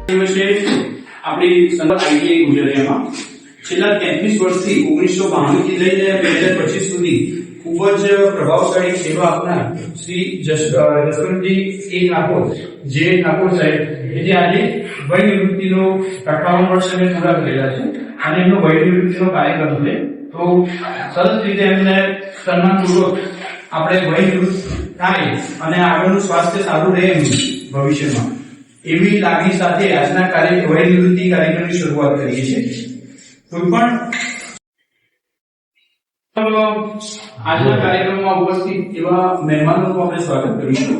આપણી સંસ્થા આઈટીઆઈ ગુજરાતીમાં છેલ્લા 33 વર્ષથી 1992 થી લઈને 2025 સુધી ખૂબ જ પ્રભાવશાળી સેવા આપનાર શ્રી જસવંતજી એ ઠાકોર જે ઠાકોર સાહેબ જે આજે વય નિવૃત્તિનો 58 વર્ષે પૂરા કરેલા છે અને એમનો વય નિવૃત્તિનો કાર્યક્રમ છે તો સરસ રીતે એમને સન્માનપૂર્વક આપણે વય નિવૃત્ત થાય અને આગળનું સ્વાસ્થ્ય સારું રહે ભવિષ્યમાં એવી લાગણી સાથે આજના વય નિવૃત્તિ કાર્યક્રમની શરૂઆત કરીએ છીએ. કોઈ પણ આજના કાર્યક્રમમાં ઉપસ્થિત એવા મહેમાનોનું આપણે સ્વાગત કરીશું.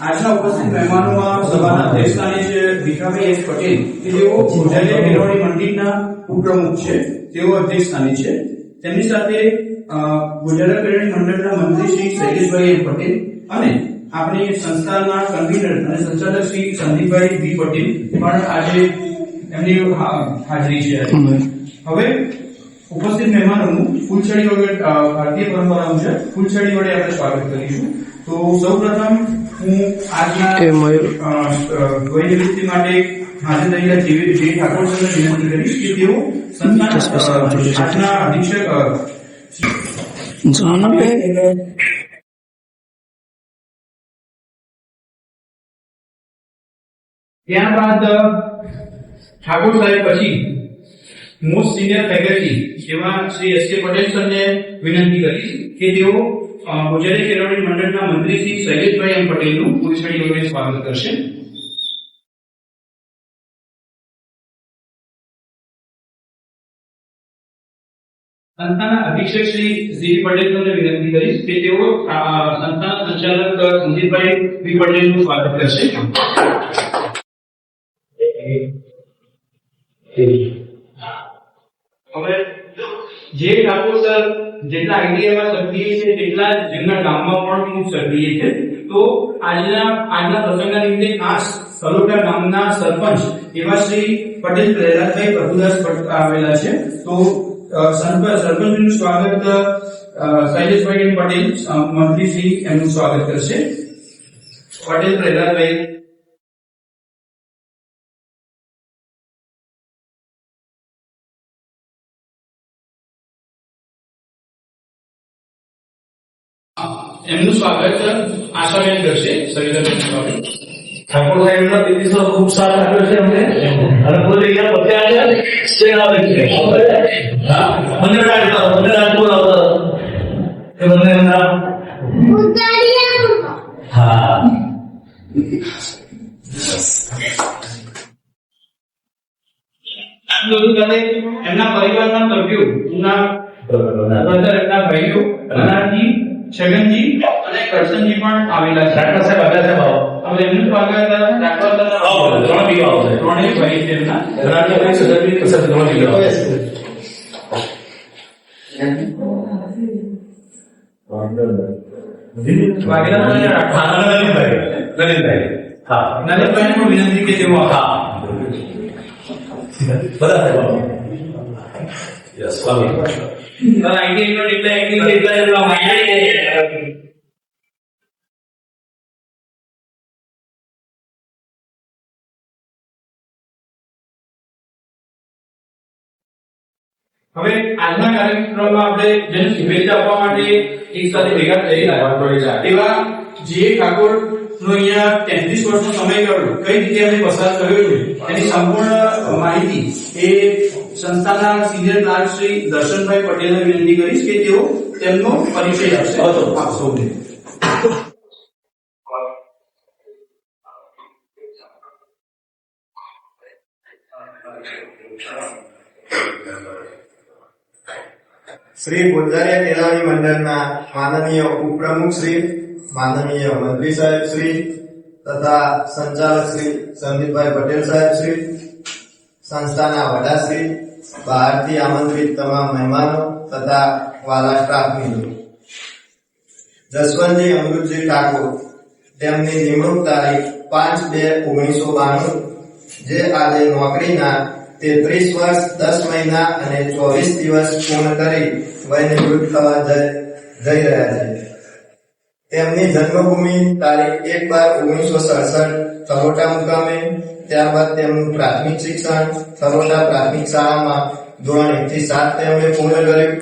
આજના ઉપસ્થિત મહેમાનોમાં સભાના અધ્યક્ષસ્થાને છે ભીખાભાઈ એસ પટેલ કે જેઓ ભોજાલિયા કેળવણી મંડળના ઉપપ્રમુખ છે, તેઓ અધ્યક્ષસ્થાને છે. તેમની સાથે ભોજાલિયા કેળવણી મંડળના મંત્રી શ્રી શૈલેષભાઈ એમ પટેલ અને આપણી સંસ્થાના કન્વીનર અને સંચાલક શ્રી સંદીપભાઈ બી પટેલ પણ આજે એમની હાજરી છે. હવે ઉપસ્થિત મહેમાનોનું ફૂલછડી વગર ભારતીય પરંપરા મુજબ ફૂલછડી વડે આપણે સ્વાગત કરીશું. તો સૌપ્રથમ હું આજના વય નિવૃત્તિ માટે હાજર થયેલા જે ઠાકોર સાહેબને વિનંતી કરીશ કે તેઓ સંસ્થાના અધિક્ષક ત્યારબાદ ઠાકોર સાહેબ પછી મોસ્ટ સિનિયર ફેકલ્ટી એવા શ્રી એસ કે પટેલ સરને વિનંતી કરીશ કે તેઓ ભોજાલિયા કેળવણી મંડળના મંત્રી શ્રી શૈલેષભાઈ એમ પટેલનું ફૂલછડી વડે સ્વાગત કરશે. સંસ્થાના અધિક્ષક શ્રી જી પટેલને વિનંતી કરીશ કે તેઓ સંસ્થાના સંચાલક સંદીપભાઈ બી પટેલનું સ્વાગત કરશે. હવે જે ઠાકોર સર જેટલા આઈડિયામાં સક્રિય છે તેટલા જેમના ગામમાં પણ ખૂબ સક્રિય છે. તો આજના પ્રસંગના નિમિત્તે ખાસ સલોટા ગામના સરપંચ એવા શ્રી પટેલ પ્રહલાદભાઈ પ્રભુદાસ આવેલા છે. તો સરપંચનું સ્વાગત શૈલેષભાઈ પટેલ મંત્રી શ્રી એમનું સ્વાગત કરશે. પટેલ પ્રહલાદભાઈ એમનું સ્વાગત આશાબેન કરશે. સવિતાબેન સ્વાગત. ઠાકોર સાહેબના તિથિનો ખૂબ સાથ આપ્યો છે અમને અને પોતે અહીંયા પત્યા છે સેવા છે. હા મને રાજપુર આવતો એ બંને નામ હા એમના પરિવારના સભ્યો એમના ભાઈઓ અનાજી છગનજી અને કરશનજી પણ આવેલા છે. ડાક્ટર સાહેબ આવ્યા છે બાબા. હવે એમનું સ્વાગત ત્રણ બીવા આવશે. ત્રણેય ભાઈ છે એમના રાજ્યભાઈ સદરજી પ્રસાદ ત્રણ બીવા આવશે. નરેશભાઈ પણ વિનંતી કે તેઓ હા બધા સાહેબ યસ સ્વાગત. આઈટીઆઈ નો એટલા હવે આજના કાર્યક્રમમાં આપણે જેને શુભેચ્છા આપવા માટે એક સાથે ભેગા થઈ રહ્યા એવા જે ઠાકોર નો અહીંયા 33 વર્ષનો સમયગાળો કઈ રીતે એમને પસાર કર્યો છે એની સંપૂર્ણ માહિતી એ સંસ્થાના સિનિયર ક્લાર્ક શ્રી દર્શનભાઈ પટેલને વિનંતી કરીશ કે તેઓ તેમનો પરિચય આપશે. આપ સૌને શ્રી ભોજાલિયા કેળવણી મંડળના માનનીય ઉપપ્રમુખ શ્રી, માનનીય મંત્રી સાહેબ શ્રી તથા સંચાલક શ્રી સંદીપભાઈ પટેલ સાહેબ શ્રી, સંસ્થાના વડા શ્રી, બહારથી આમંત્રિત તમામ મહેમાનો તથા વાલા સ્ટાફ મિત્રો, જસવંતજી અમૃતજી ઠાકોર તેમની નિમણૂક તારીખ 5/2/1992 જે આજે નોકરીના 33 વર્ષ 10 મહિના અને 24 દિવસ પૂર્ણ કરી વય નિવૃત્ત થવા જઈ રહ્યા છે. તેમની જન્મભૂમિ તારીખ 1/12/1967 સલોટા મુકામે, ત્યારબાદ તેમનું પ્રાથમિક શિક્ષણ થરોડા પ્રાથમિક શાળામાં ધોરણ 1 થી 7 તેમણે પૂર્ણ કર્યું.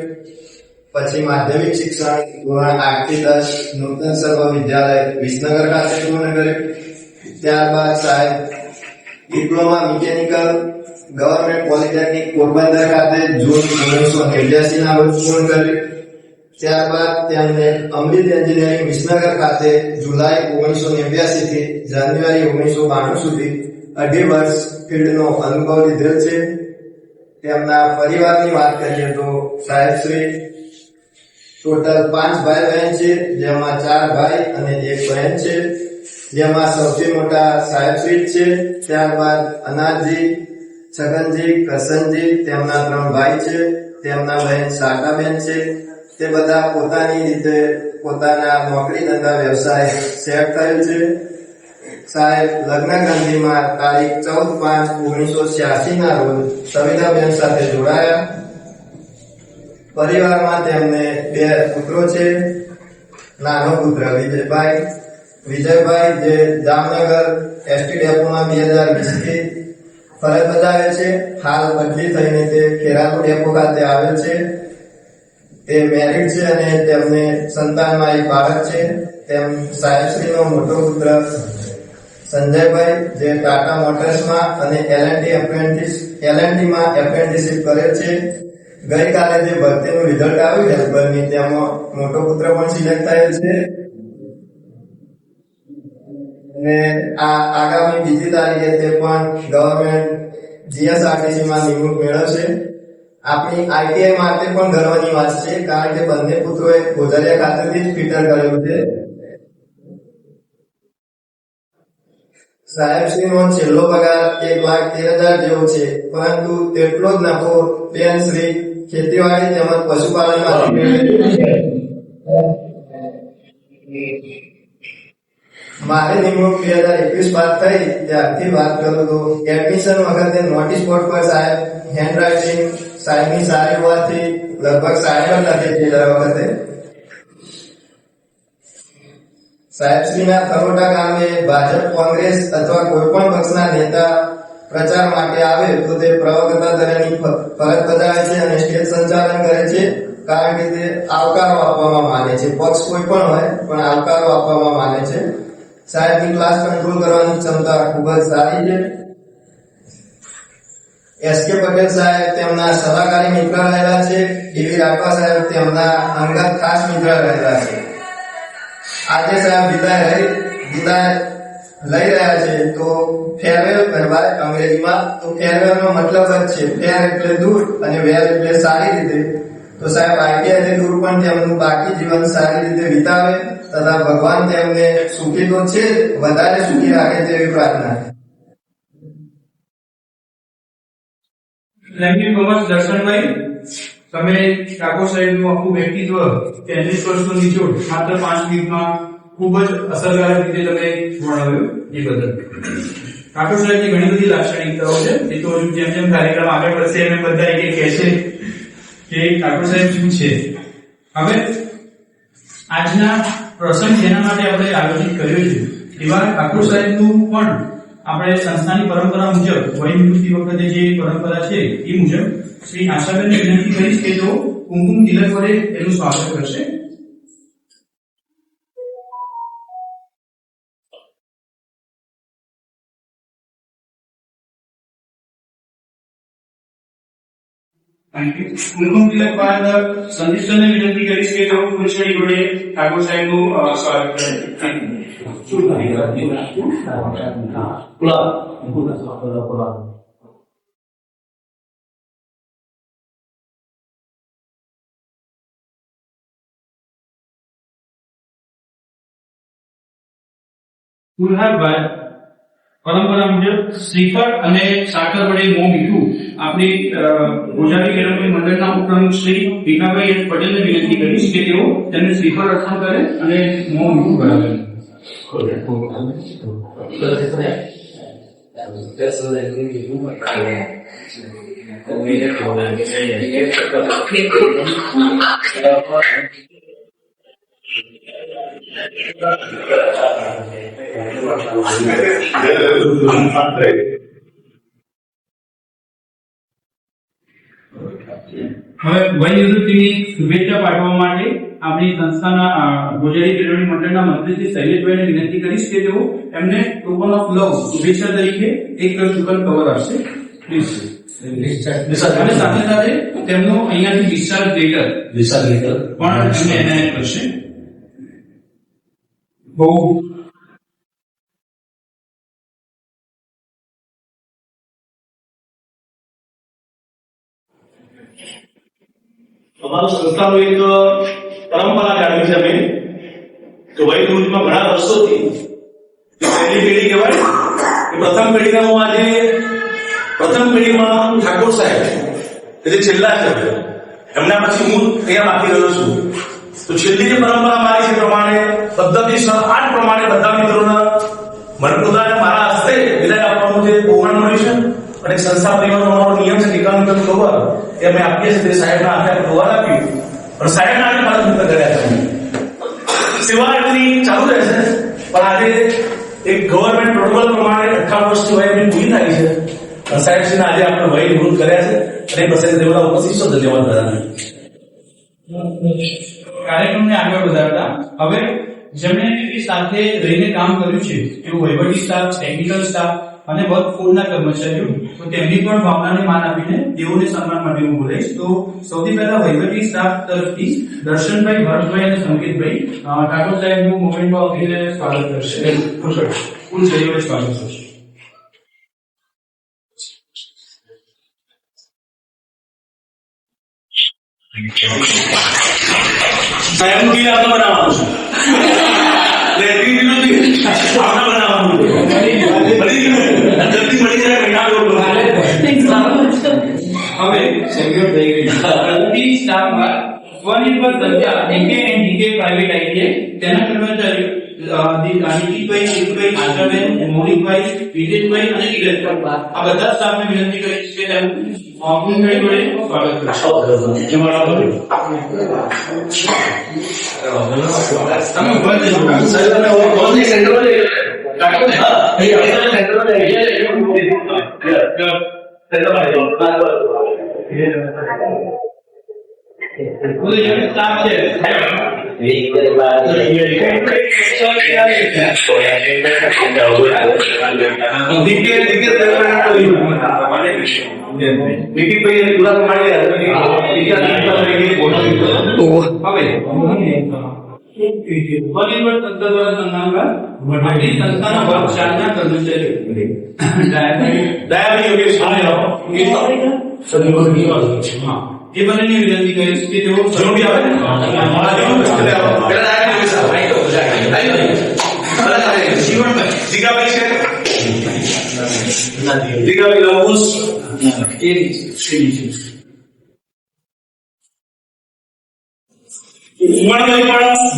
પછી માધ્યમિક શિક્ષણ ધોરણ 8 થી 10 નૂતન સર્વ વિદ્યાલય વિસનગર ખાતે પૂર્ણ કર્યું. ત્યારબાદ સાહેબ diploma mechanical government polytechnic Porbandar ખાતે જૂન 1989 ના રોજ પૂર્ણ કર્યું. ત્યારબાદ તેમને અમૃત એન્જિનિયરિંગ વિસનગર ખાતે જુલાઈ 1989 થી જાન્યુઆરી 1992 સુધી 2.5 વર્ષ ફિલ્ડનો અનુભવ લીધેલ છે. તેમના પરિવારની વાત કરીએ તો સાહેબ શ્રી ટોટલ 5 ભાઈ બહેન છે, જેમાં 4 ભાઈ અને 1 બહેન છે, જેમાં સૌથી મોટા સાહેબ શ્રી છે. ત્યારબાદ અનારજી, છગનજી, કરશનજી તેમના 3 ભાઈ છે, તેમના બહેન શારદાબેન છે. તે બધા પોતાની રીતે પોતાના નોકરી ધંધા વ્યવસાય સેટ થયેલ છે. સાહેબ લગ્ન ગ્રંથિમાં તારીખ 14/5/1986 ના રોજ સવિતાબેન સાથે જોડાયા. પરિવારમાં તેમને 2 પુત્રો છે. નાનો પુત્ર વિજયભાઈ જે જામનગર એસટી ડેપોમાં 2020 થી ફરજ બજાવે છે. હાલ બદલી થઈને તે ખેરાલુ ડેપો ખાતે આવેલ છે. તે મેરિડ છે અને તેમને સંતાનમાં 1 બાળક છે. તેમ સાહેબશ્રીનો મોટો પુત્ર સંજયભાઈ જે ટાટા મોટર્સમાં અને L&T માં એપ્રેન્ટિસશીપ કરે છે. ગઈકાલે જે ભરતીનું રિઝલ્ટ આવ્યું હેલ્પરની, તેમાં મોટો પુત્ર પણ સિલેક્ટ થયેલ છે. અને આ આગામી 2 તારીખે તે પણ ગવર્મેન્ટ GSRTC માં નિમણૂક મેળવશે. આપણી ITI માટે પણ ગર્વની વાત છે, કારણ કે બંને પુત્રોએ ગોઝારિયા ખાતેથી જ ફિટર કરેલું છે. સાહેબશ્રીનો છેલ્લો પગાર 1,13,000 જેવો છે, પરંતુ તેટલો જ નફો બેન શ્રી ખેતીવાડી તેમજ પશુપાલનમાંથી મેળવે છે. મારી નિમણૂક 2021 બાદ થઈ ત્યારથી વાત કરું તો એડમિશન વખતે નોટિસ બોર્ડ પર સાહેબ હેન્ડ રાઇટિંગ સાહેબની સારી હોવાથી લગભગ 8.5 લખે છે દર વખતે. સાહેબશ્રીના થરોટા ગામે ભાજપ, કોંગ્રેસ અથવા કોઈ પણ પક્ષના નેતા પ્રચાર માટે આવે તો તે પ્રવક્તા તરીકેની ફરજ બજાવે છે અને સ્ટેજ સંચાલન કરે છે, કારણ કે તે આવકારો આપવામાં માને છે. પક્ષ કોઈ પણ હોય પણ આવકારો આપવામાં માને છે. સાહેબની ક્લાસ કંટ્રોલ કરવાની ક્ષમતા ખૂબ જ સારી છે. SK પટેલ સાહેબ તેમના સલાહકારી મિત્ર રહેલા છે. DV રાઠવા સાહેબ તેમના અંગત ખાસ મિત્ર રહેલા છે. આજે સાહેબ વિદાય લઈ રહ્યા છે તો ફેરવેલ કહેવાય અંગ્રેજીમાં. તો ફેરવેલ નો મતલબ જ છે ફેર એટલે દૂર અને વેર એટલે સારી રીતે. તો સાહેબ ITI દૂર પણ તેમનું બાકી જીવન સારી રીતે વિતાવે તથા ભગવાન તેમને સુખી તો છે વધારે સુખી રાખે તેવી પ્રાર્થના. Thank you so much Darshanbhai. તમે ઠાકોર સાહેબનું આખું વ્યક્તિત્વ 33 વર્ષનું નિચોડ માત્ર 5 મિનિટમાં ખૂબ જ અસરકારક રીતે તમે વર્ણવ્યું, એ બદલ. ઠાકોર સાહેબની ઘણી બધી લાક્ષણિકતાઓ છે. એ તો જેમ જેમ કાર્યક્રમ આગળ વધશે એમ બધા એક કહેશે કે ઠાકોર સાહેબ શું છે. હવે આજના પ્રસંગ જેના માટે આપણે આયોજિત કર્યો છે એવા ઠાકોર સાહેબનું પણ આપણે સંસ્થાની પરંપરા મુજબ વય નિવૃત્તિ વખતે જે પરંપરા છે એ મુજબ શ્રી આશાબેનને વિનંતી કરીશ કે તેઓ કુમકુમ તિલક વડે એનું સ્વાગત કરશે. કુમકુમ તિલક બાદ સંદીપસરને વિનંતી કરીશ કે તેઓ ફૂલછડી વડે ઠાકોર સાહેબનું સ્વાગત કરે. પુનઃ બાદ પરંપરા મુજબ શ્રીફળ અને સાકર વડે મોં મીઠું આપણી ગોઝારી કેળવણી મંડળના ઉપપ્રમુખ શ્રી ભીખાભાઈ એસ પટેલને વિનંતી કરીશ કે તેઓ તેમને શ્રીફળ અર્પણ કરે અને મોં મીઠું કરાવે. હવે વય નિવૃત્તિની શુભેચ્છા પાઠવવા માટે આપણી સંસ્થાના ગોજારી કેળવણી મંડળના મંત્રી શ્રી શૈલેષભાઈને વિનંતી કરીશ કે તેઓ એમને ટોકન ઓફ લવ શુભેચ્છા તરીકે એક ટોકન કવર આપશે પ્લીઝ. અને સાથે સાથે તેમનું અહીંયાથી ડિસ્ચાર્જ લેટર પણ એમને એનાયત કરશે. બહુ અમારું સંસ્થાનું એક પરંપરા જાળવી છે અમે કે વય નિવૃત્તિમાં ઘણા વર્ષોથી પહેલી પેઢી કહેવાય કે પ્રથમ પેઢીના હું આજે પ્રથમ પેઢીમાં ઠાકોર સાહેબ કે જે છેલ્લા છે એમના પછી હું અહીંયા બાકી રહ્યો છું. તો છેલ્લી જે પરંપરા મારી છે પ્રમાણે પદ્ધતિસર આ પ્રમાણે બધા મિત્રોના મનપોતાને મારા હસ્તે વિદાય આપવાનું જે પ્રોગ્રામ મળ્યું છે અને સંસ્થા પરિવારનો અમારો નિયમ છે નિકાલનું કવર એ અમે આપીએ છીએ. તે સાહેબના હાથે કવર આપ્યું અને સાહેબના હાથે મારા મિત્ર કર્યા છે. સેવા એમની ચાલુ રહેશે પણ આજે એક ગવર્મેન્ટ પ્રોટોકોલ પ્રમાણે 58 વર્ષની વય એમની પૂરી થાય છે અને સાહેબશ્રીને આજે આપણે વય નિવૃત્ત કર્યા છે અને એ પ્રસંગે તેઓના ઉપસ્થિત છો. ધન્યવાદ બધાને. કાર્યક્રમને આગળ વધારતા હવે જેમણે એની સાથે રહીને કામ કર્યું છે એવું વહીવટી સ્ટાફ, ટેકનિકલ સ્ટાફ અને વર્કફોર્સના કર્મચારીઓ, તો તેમની પણ ભાવનાને માન આપીને તેઓને સન્માન માટે હું બોલાવીશ. તો સૌથી પહેલા વહીવટી સ્ટાફ તરફથી દર્શનભાઈ, ભરતભાઈ અને સંકેતભાઈ ઠાકોર સાહેબનું મોમેન્ટમાં અભિનય સ્વાગત કરશે. કુલ સહયોગી સ્વાગત કરશે. સાહેબનું બિલ આપણે બનાવવાનું છે. આપણે બનાવવાનું છે. જલ્દી મળી જાય મહિના હવે સેક્યુર થઈ ગઈ. પ્રતિ સ્ટાફમાં સ્વનિર્ભર સંસ્થા એકે એન્ડ ડીકે પ્રાઇવેટ આઈટીઆઈ તેના કર્મચારીઓ નિકિતભાઈ, શીતભાઈ, આશાબેન, મૌલિકભાઈ, વિજયભાઈ અને કિરણભાઈ આ બધા સ્ટાફને વિનંતી કરીશ કે તેમનું પૂર્ણભાઈ જોડે સ્વાગત કરશો. તમે ઉભા થજો. સ્ટાફ છે સંસ્થાના વર્ગ 4 ના કર્મચારીઓ એ બંનેની વિનંતી કરીશ કે તેઓ જરૂરી આવે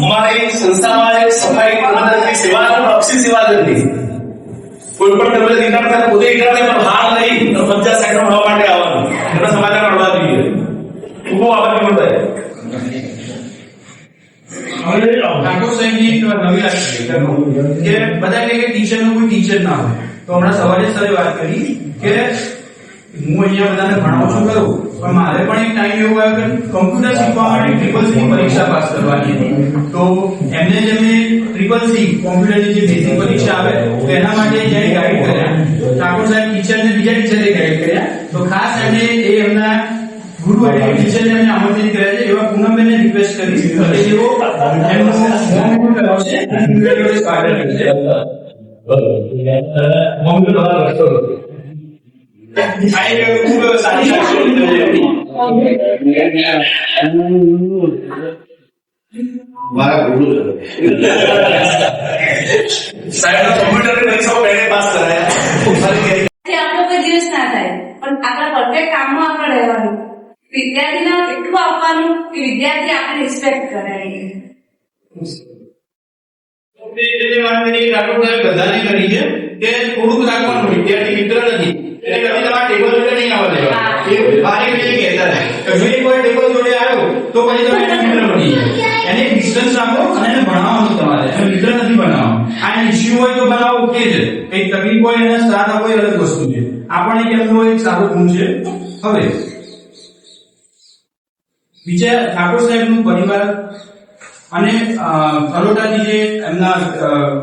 અમારી સંસ્થામાં એક સફાઈ કર્મચારી સેવા અક્ષી સેવા હતી. કોઈ પણ કર્મચારી નીકળતા પોતે નીકળતા પણ હાર લઈ 50 સાઈડ મળવા માટે આવવાનું એના સમાચાર મળવા જોઈએ. ઉભો આવવાની મળે ઠાકોર સાહેબની એક નવી રાખી કે બધા કહે કે ટીચરનો કોઈ ટીચર ના હોય. તો હમણાં સવારે સરે વાત કરી કે હું અહીંયા બધાને ભણાવું છું કરું પણ મારે પણ એક ટાઈમ એવો આવ્યો કે કમ્પ્યુટર શીખવા માટે ટ્રિપલ સી પરીક્ષા પાસ કરવાની હતી. તો એમને જેમને ટ્રિપલ સી કોમ્પ્યુટરની જે બેઝિક પરીક્ષા આવે તો એના માટે જ્યારે ગાઈડ કર્યા ઠાકોર સાહેબ ટીચરને બીજા ટીચરે ગાઈડ કર્યા. તો ખાસ એમને એ એમના ગુરુ એટલે ટીચરને એમને આમંત્રિત કર્યા છે. એવા પૂનમબેનને રિક્વેસ્ટ કરી કે તેઓ એમનો હોમ કરાવશે સ્વાગત કરશે. આ એક ખૂબ સારી મારા ગુરુ સાહેબ કોમ્પ્યુટર પરીક્ષાઓ પહેલે પાસ કરાયા. ખૂબ સારી કેરી. આપણો કોઈ દિવસ ના થાય પણ આપણા પરફેક્ટ કામમાં આપણે રહેવાનું, વિદ્યાર્થીને એટલું આપવાનું કે વિદ્યાર્થી આપણે રિસ્પેક્ટ કરે. બધાને કરી છે કે થોડુંક રાખવાનું, વિદ્યાર્થી મિત્ર નથી એટલે કદી તમારા ટેબલ જોડે નહીં આવવા દેવા. એ બારે કહેતા હતા જો એક વાર ટેબલ જોડે આવ્યો તો પછી તમે એના મિત્ર બની જાય. એને ડિસ્ટન્સ રાખો અને એને ભણાવવાનું તમારે. ખુશી હોય તો બનાવો કે છે, કઈ તકલીફ હોય એને સાથ આપો એ અલગ વસ્તુ છે. આ પણ એક એમનો એક સારો ગુણ છે. હવે બીજા ઠાકોર સાહેબનું પરિવાર અને અલોટાજી જે એમના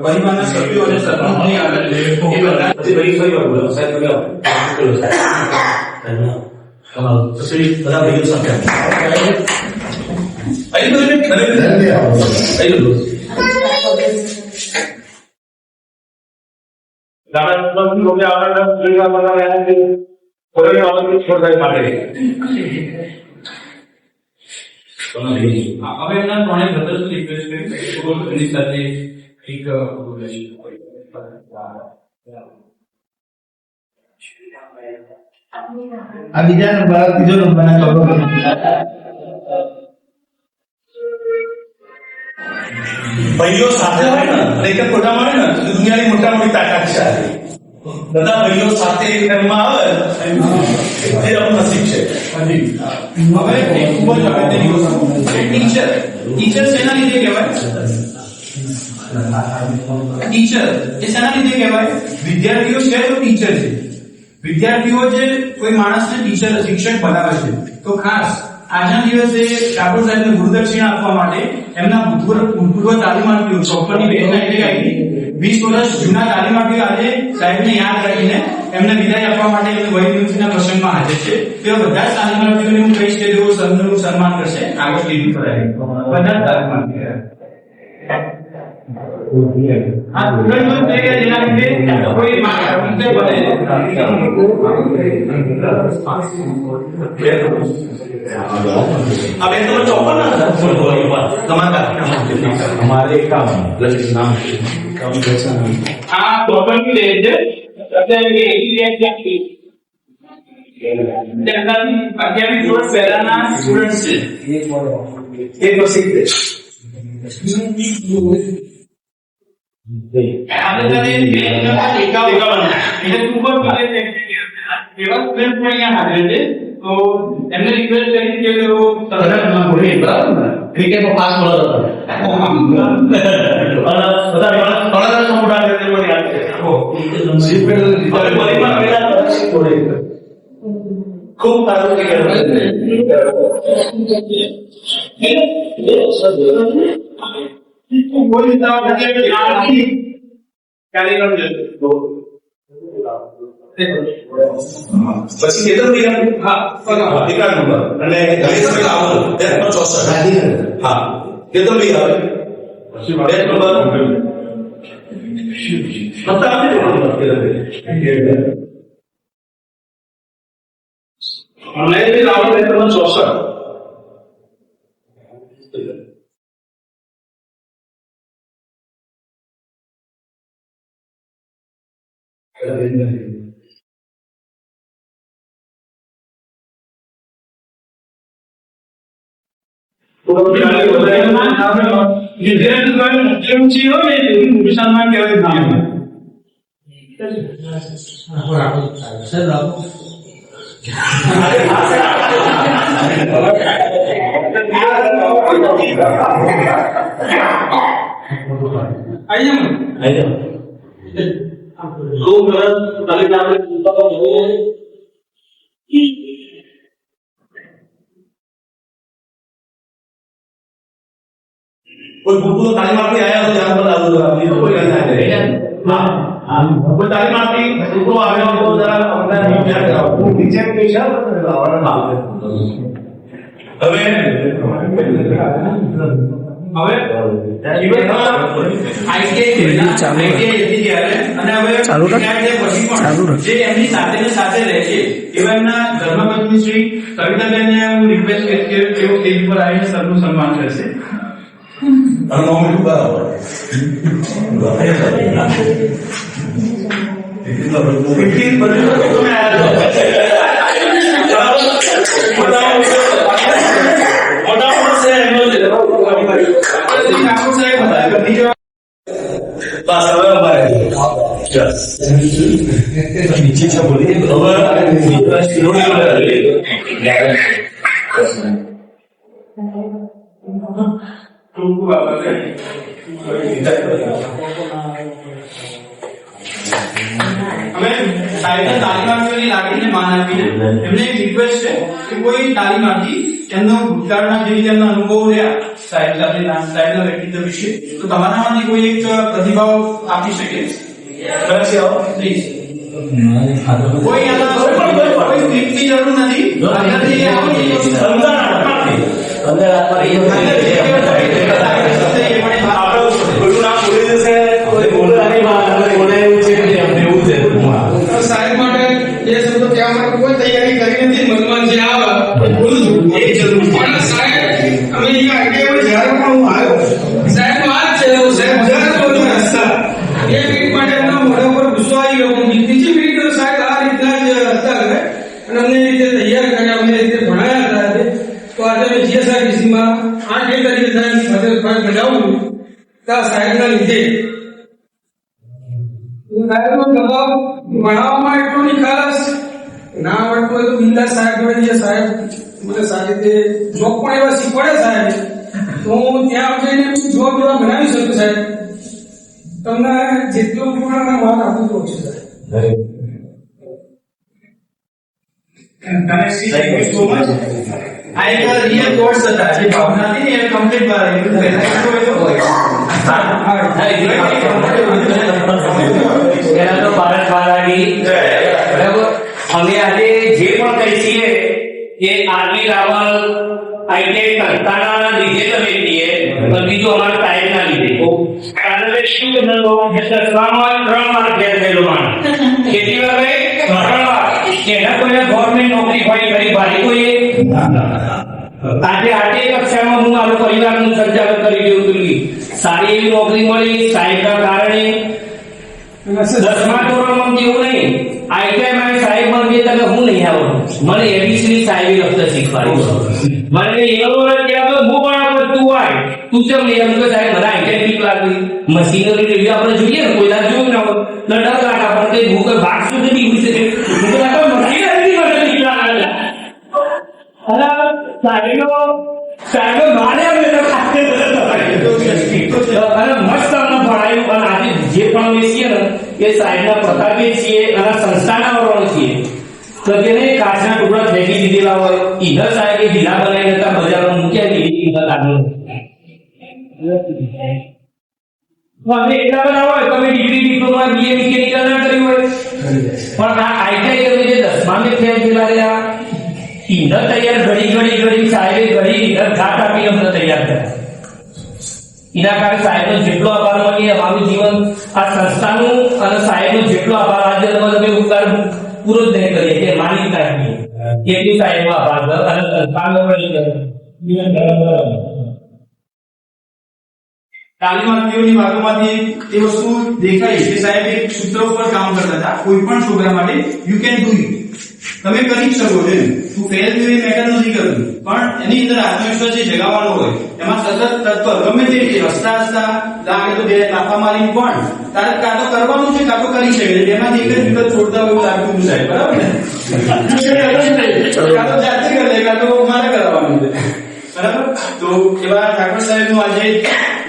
પરિવારના સભ્યો અને સરપંચની આગળ એ બધા પછી ફરી વાર બોલો સાહેબ તમે આવો. બોલો સાહેબ તમારો પછી બધા ભાઈઓ સાથે અહીં તો અહીં તો દાદા લોકો આવવાના જોઈવા બના રહ્યા છે કોઈને આવવાનું છોડાય માટે હવે એમના ત્રણેય બ્રધર્સ રિક્વેસ્ટ એની સાથે એક આ બીજા નંબર ત્રીજો નંબરના ચોથો ભાઈઓ સાથે હોય ને અને એક ખોટા મળે ને તો દુનિયાની મોટા મોટી તાકાત છે બધા ભાઈઓ સાથે એક ઘરમાં આવે એ આપણું નસીબ છે. હવે એક ખૂબ જ અગત્યની વસ્તુ ટીચર. ટીચર શેના લીધે કહેવાય? ટીચર એ શેના લીધે કહેવાય? વિદ્યાર્થીઓ છે તો ટીચર છે. વિદ્યાર્થીઓ જે કોઈ માણસને ટીચર શિક્ષક બનાવે છે તો ખાસ આજના દિવસે ઠાકોર સાહેબને ગુરુદક્ષિણા આપવા માટે એમના ભૂતપૂર્વ તાલીમાર્થીઓ ચોપનની બેચના એટલે આવી 20 વર્ષ જૂના તાલીમાર્થીઓ આજે સાહેબને યાદ રાખીને એમને વિદાય આપવા માટે એમની વય નિવૃત્તિના પ્રસંગમાં હાજર છે. તેઓ બધા જ તાલીમાર્થીઓને હું કહીશ કે તેઓ સન્માનનું સન્માન કરશે. આગળ લીધું કરાય બધા જ તાલીમાર્થીઓ આ તુરંત છે કે જેના લીધે કોઈ માણસ બને अब ये तो चौपन ना તમારા हमारे काम नाम આ ચોપન की लेज है અત્યારે કે એક્સપીરિયન્સ છે તેનાથી 11મી ધોરણ પહેલાના સ્ટુડન્ટ છે एक और सीखते આપણે તને એકાવન એટલે ઉપર કરે એવા સ્ટુડન્ટ અહીંયા હાજર છે. તો એમને રિક્વેસ્ટ કરી કે તેઓ તરત બોલી બરાબર ને ક્રિકેટમાં પાસ મળતો હતો બધા મોટા મને યાદ છે ખૂબ સારું બોલી કાર્યક્રમ પછી કેતન ભાઈ હા એકાદ નંબર અને ગણેશભાઈ આવો 64 હા કેતન ભાઈ આવે પછી બે નંબર પતા આપે અને એ આવો 64 મુસલમાન કહેવાય ખૂબ સરસ તાલીમ આપણે કોઈ ભૂતપૂર્વ તાલીમાર્થી આયા તો ધ્યાન પર આવજો આપણી કોઈ ના હા કોઈ તાલીમાર્થી ભૂતપૂર્વ આવ્યો તો જરા અમને ધ્યાન કરાવો હું નીચે કઈ છે હવે જે એમની સાથે રહે છે એવા એમના ધર્મપત્ની શ્રી કવિતાબેનને હું રિક્વેસ્ટ કરીશ કે તેઓ સ્ટેજ પર આવીને સૌનું સન્માન કરશે. સાહેબે તાલીમાર્થીઓની લાગણીને માન આપીને એમને એક રિક્વેસ્ટ છે કે કોઈ તાલીમાર્થી એમનો ભૂતકાળના જે રીતે એમના અનુભવો રહ્યા સાહેબ સાથેના સાહેબના વ્યક્તિત્વ વિશે, તો તમારામાંથી કોઈ એક પ્રતિભાવ આપી શકે? પ્લીઝ. કોઈ સ્ક્રિપ્ટની જરૂર નથી. અંદરથી આવડી સાહેબ માટે જે શબ્દો કહેવા માટે કોઈ તૈયારી કરી નથી, મનમાં જે આવે એ બોલું છું, એ જરૂર. પણ સાહેબ અમે અહીંયા આગળ જ્યારે પણ હું આવ્યો, સાહેબ વાત છે સાહેબ જ્યારે બોલું હસતા એ મિનિટ માટે એમના મોઢા પર ગુસ્સો આવી ગયો. બીજી મિનિટ સાહેબ આ રીતના જ હતા અને અમને એ રીતે તૈયાર કર્યા, અમને એ રીતે ભણાયા હતા. તો આજે અમે જીએસઆરટીસીમાં 8 તરીકે સાહેબ ફરજ બજાવું છું સાહેબના લીધે. સાહેબનો દબાવ ભણાવવામાં એટલો નિખાલસ ના આવડતો હોય તો બિંદાસ સાહેબ જોડે જઈએ. સાહેબ મને સારી રીતે જોબ પણ એવા શીખવાડે સાહેબ, તો હું ત્યાં જઈને જોબ એવા બનાવી શકું સાહેબ. તમને જેટલું પણ માન આપું તો છે સાહેબ. Thank you so much. આ એક રિયલ કોર્સ હતા, જે ભાવના હતી ને એ કમ્પ્લીટ બહાર આવ્યું. પહેલા તો ભારત માતાની જય. બરાબર. અમે આજે જે પણ કઈ છીએ એ આર્મી રાવલ આઈટેક સંસ્થાના લીધે તમે છીએ, પણ બીજું અમારા સાહેબના લીધે. કારણ કે શું દસમામાં 3 માર્ક ફેલ થયેલો માણસ, કેટલી વાર ભાઈ 3 વાર. એના કોઈને ગવર્મેન્ટ નોકરી હોય ગરીબ ભાઈ કોઈએ આજે 8 કક્ષામાં હું મારું પરિવારનું સંચાલન કરી દઉં છું. સારી એવી નોકરી મળી સાહેબના કારણે. 10મા ધોરણમાં કેવું નહીં, આઈટીઆઈમાં સાહેબ મને તમે હું નહીં આવડું, મને એબીસીડી સાહેબે લખતા શીખવાડ્યું. મને એવું કહેવાય હું પણ તું આય તું કેમ નહીં એમ કે સાહેબ મને આઈટીઆઈ ઠીક લાગી. મશીનરી લેવી આપણે જોઈએ ને, કોઈ ના જોયું ના હોય લડા લાગા પણ તે ભૂખ ભાગ સુધી બી શકે. મશીનરી મને ઠીક લાગે સાહેબ મારે અને મસ્ત અમને ભણાયું. અને આજે જે પણ અમે છીએ ને એ સાહેબના પ્રતાપે છીએ અને સંસ્થાના વરોણ છીએ. તો તેને કાચના ટુકડા ફેંકી દીધેલા હોય, ઈધર સાહેબે ઢીલા બનાવી નતા બજારમાં મૂક્યા ઈધર લાગુ. અમે એટલા બધા હોય તમે ડિગ્રી ડિપ્લોમા બીએ મિકેનિકલ ના કર્યું હોય, પણ આ આઈટીઆઈ તમે જે 10મા ફેલ થયેલા રહ્યા ઈધર તૈયાર ઘડી સાહેબે ઘડી ઈધર ઘાટ આપીને અમને તૈયાર કર્યા. એના કારણે સાહેબનો જેટલો આભાર માનીએ અમારું જીવન આ સંસ્થાનું અને સાહેબનો જેટલો આભાર આજે તમે ઉપકાર પૂરો જ નહીં કરીએ કે માની કાઢીએ એટલી સાહેબનો આભાર અને સંસ્થાનો તાલીમાર્થીઓની વાતોમાંથી એ વસ્તુ દેખાય કે સાહેબ એક સૂત્ર ઉપર કામ કરતા હતા. કોઈ પણ છોકરા માટે યુ કેન ડુ ઇટ, તમે કરી શકો છો. તું ફેલ થયો એ મેટર નથી કરતું, પણ એની અંદર આત્મવિશ્વાસ જે જગાવવાનો હોય એમાં સતત તત્પર ગમે તે રીતે હસતા લાગે તો બે લાફા મારીને પણ તારે કાં તો કરવાનું છે કાં તો કરી શકે છે. એમાંથી એક જ વિકલ્પ છોડતા હોય એવું લાગતું હતું સાહેબ, બરાબર ને? કાં તો જાતે કરી લે કાં તો મારે કરાવવાનું છે, બરાબર? તો એવા ઠાકોર સાહેબ નું આજે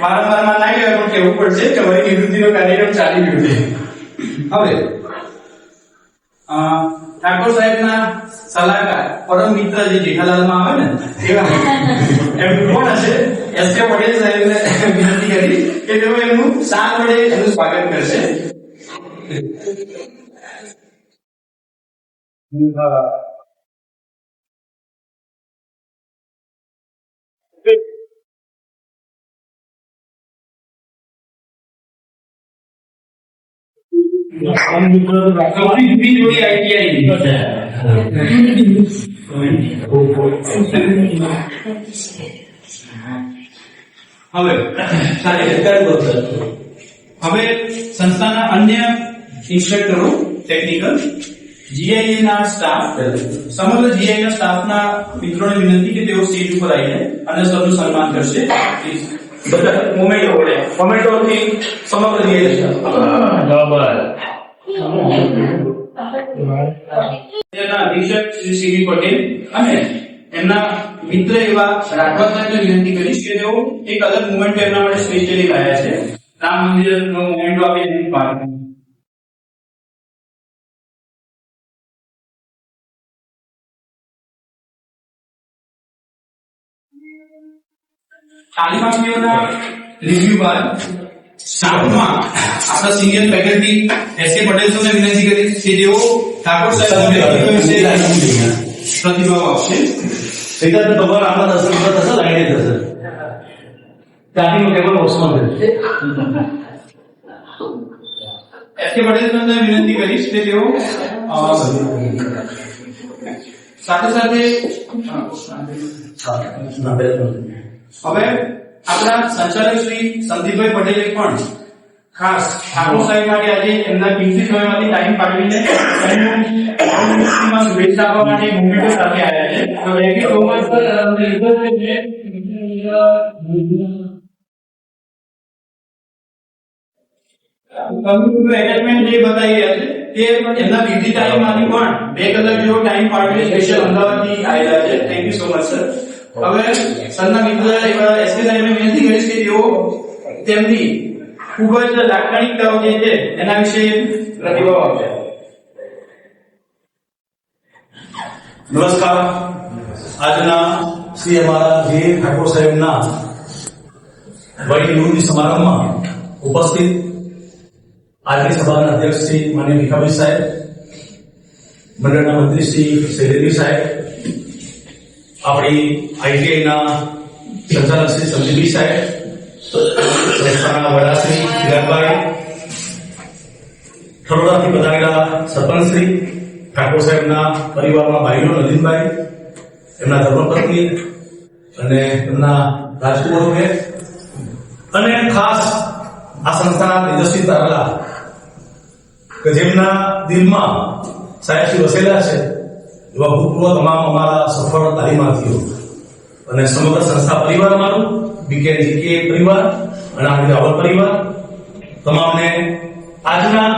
વારંવાર ના કહેવાય પણ કહેવું પડશે કે હવે નિવૃત્તિનો કાર્યક્રમ ચાલી રહ્યો છે. હવે ઠાકોર સાહેબના સલાહકાર પરમ મિત્ર જે જેઠાલાલમાં આવે ને એવા એમ કોણ હશે? એસ કે પટેલ સાહેબને વિનંતી કરી કે તેઓ એમનું સાથ વડે એનું સ્વાગત કરશે. સૌથી જુદી જોડી આઈટીઆઈ હવે સંસ્થાના અન્ય ઇન્સ્ટ્રક્ટરો ટેકનિકલ જીઆઈએ ના સ્ટાફ સમગ્ર જીઆઈ ના સ્ટાફના મિત્રોને વિનંતી કે તેઓ સ્ટેજ ઉપર આવીને અને સૌનું સન્માન કરશે. બધા મોમેન્ટો વડે મોમેન્ટોથી સમગ્ર જીઆઈ સ્ટાફ અધિક્ષક શ્રી સીવી પટેલ અને એમના મિત્ર એવા રાઠવા સાહેબને વિનંતી કરીશ કે તેઓ એક અલગ મુવમેન્ટ એમના માટે સ્પેશિયલી લાયા છે. રામ મંદિરનો મુવમેન્ટ આપી એની પાર્ક તાલીમાર્થીઓના રિવ્યુ બાદ સાતમાં આપણા સિનિયર ફેકલ્ટી એસ.કે. પટેલ સાહેબને વિનંતી કરી કે તેઓ ઠાકોર સાહેબ વિશે પ્રતિભાવ આપશે. એટલે તો તમારા આમાં 10 મિનિટ થશે, લાઈન થશે. સ્ટાર્ટિંગ ટેબલ બોક્સમાં છે. એસ.કે. પટેલ સાહેબને વિનંતી કરીશ કે તેઓ સાથે સાથે હવે આપણા સંચાલક શ્રી સંદીપભાઈ પટેલે પણ ખાસ ઠાકોર સાહેબ માટે આજે એમના કિંમતી સમયમાંથી ટાઈમ કાઢીને એમનું શુભેચ્છા આપવા માટે મુમેન્ટો સાથે આવ્યા છે. તો thank you so much sir. Attachment જે બતાવી રહ્યા છે તે એમના બીજી ટાઈમમાંથી પણ 2 કલાક જેવો ટાઈમ પાડીને સ્પેશિયલ અમદાવાદથી આવેલા છે. Thank you so much sir. હવે સરના મિત્ર એવા એસ.કે. સાહેબને વિનંતી કરીશ કે તેઓ તેમની ખૂબ જ લાક્ષણિકતાઓ જે છે એના વિશે પ્રતિભાવ આપશે. નમસ્કાર. આજના શ્રી અમારા જે ઠાકોર સાહેબના વડી નિવૃત્તિ સમારંભમાં ઉપસ્થિત આજની સભાના અધ્યક્ષ શ્રી માનનીય ભીખાભાઈ સાહેબ, મંડળના મંત્રી શ્રી શૈલેન્દ્ર સાહેબ, આપણી આઈટીઆઈના સંચાલક શ્રી સંદીપભાઈ સાહેબ, સંસ્થાના વડા શ્રી હિરાભાઈ, થરોડાથી પધારેલા સરપંચ શ્રી, ઠાકોર સાહેબના પરિવારના ભાઈઓ નલિનભાઈ, એમના ધર્મપત્ની અને એમના રાજકુમારોને, અને ખાસ આ સંસ્થાના તેજસ્વી તારલા કે જેમના દિલમાં સાહેબશ્રી વસેલા છે એવા ભૂતપૂર્વ તમામ અમારા સફળ તાલીમાર્થીઓ અને સમગ્ર સંસ્થા પરિવાર મારું, બીકેજીકે પરિવાર અને આરડી રાવલ પરિવાર તમામને આજના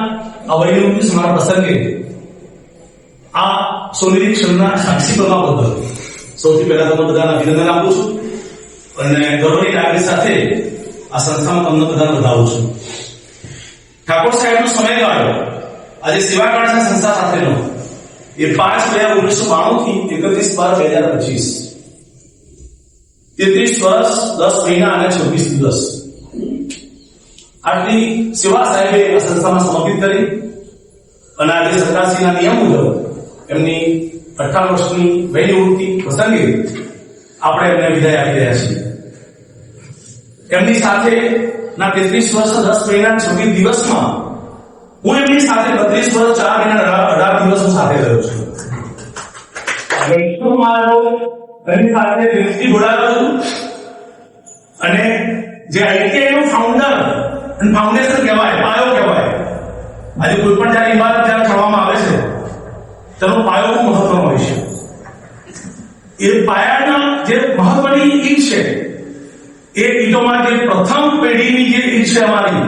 આ વૈનિવૃત્તિ સમારંભ પ્રસંગે આ સોનેરી ક્ષણના સાક્ષી બનવા બદલ સૌથી પહેલા તમને બધાને અભિનંદન આપું છું અને ગૌરવની લાગણી સાથે આ સંસ્થામાં તમને બધાને વધાવું છું. ઠાકોર સાહેબનો સમયગાળો આજે સેવાકાળ છે સંસ્થા સાથેનો એ 5/2/1992 થી 31/12/2025 33 વર્ષ 10 મહિના અને 26 દિવસ આટલી સેવા સાહેબે આ સંસ્થામાં સમર્પિત કરી અને આજે સરકારશ્રીના નિયમ મુજબ એમની 18 વર્ષની વય નિવૃત્તિ પ્રસંગે આપણે એમને વિદાય આપી રહ્યા છીએ. એમની સાથે ના 33 વર્ષ 10 મહિના 26 દિવસમાં હું એમની સાથે 32 વર્ષ 4 મહિના 18 દિવસ હું સાથે રહ્યો છું. હું મારો એમની સાથે દિલથી જોડાયો છું અને જે આઈટીઆઈ નો ફાઉન્ડર અને ફાઉન્ડેશન કહેવાય, પાયો કહેવાય. આજે કોઈ પણ જ્યારે ઇમારત જ્યારે ચડવામાં આવે છે તેનો પાયો ખૂબ મહત્વનો હોય છે. એ પાયાના જે મહત્વની ઈંટ છે એ ઈંટોમાં જે પ્રથમ પેઢીની જે ઈંટ છે અમારી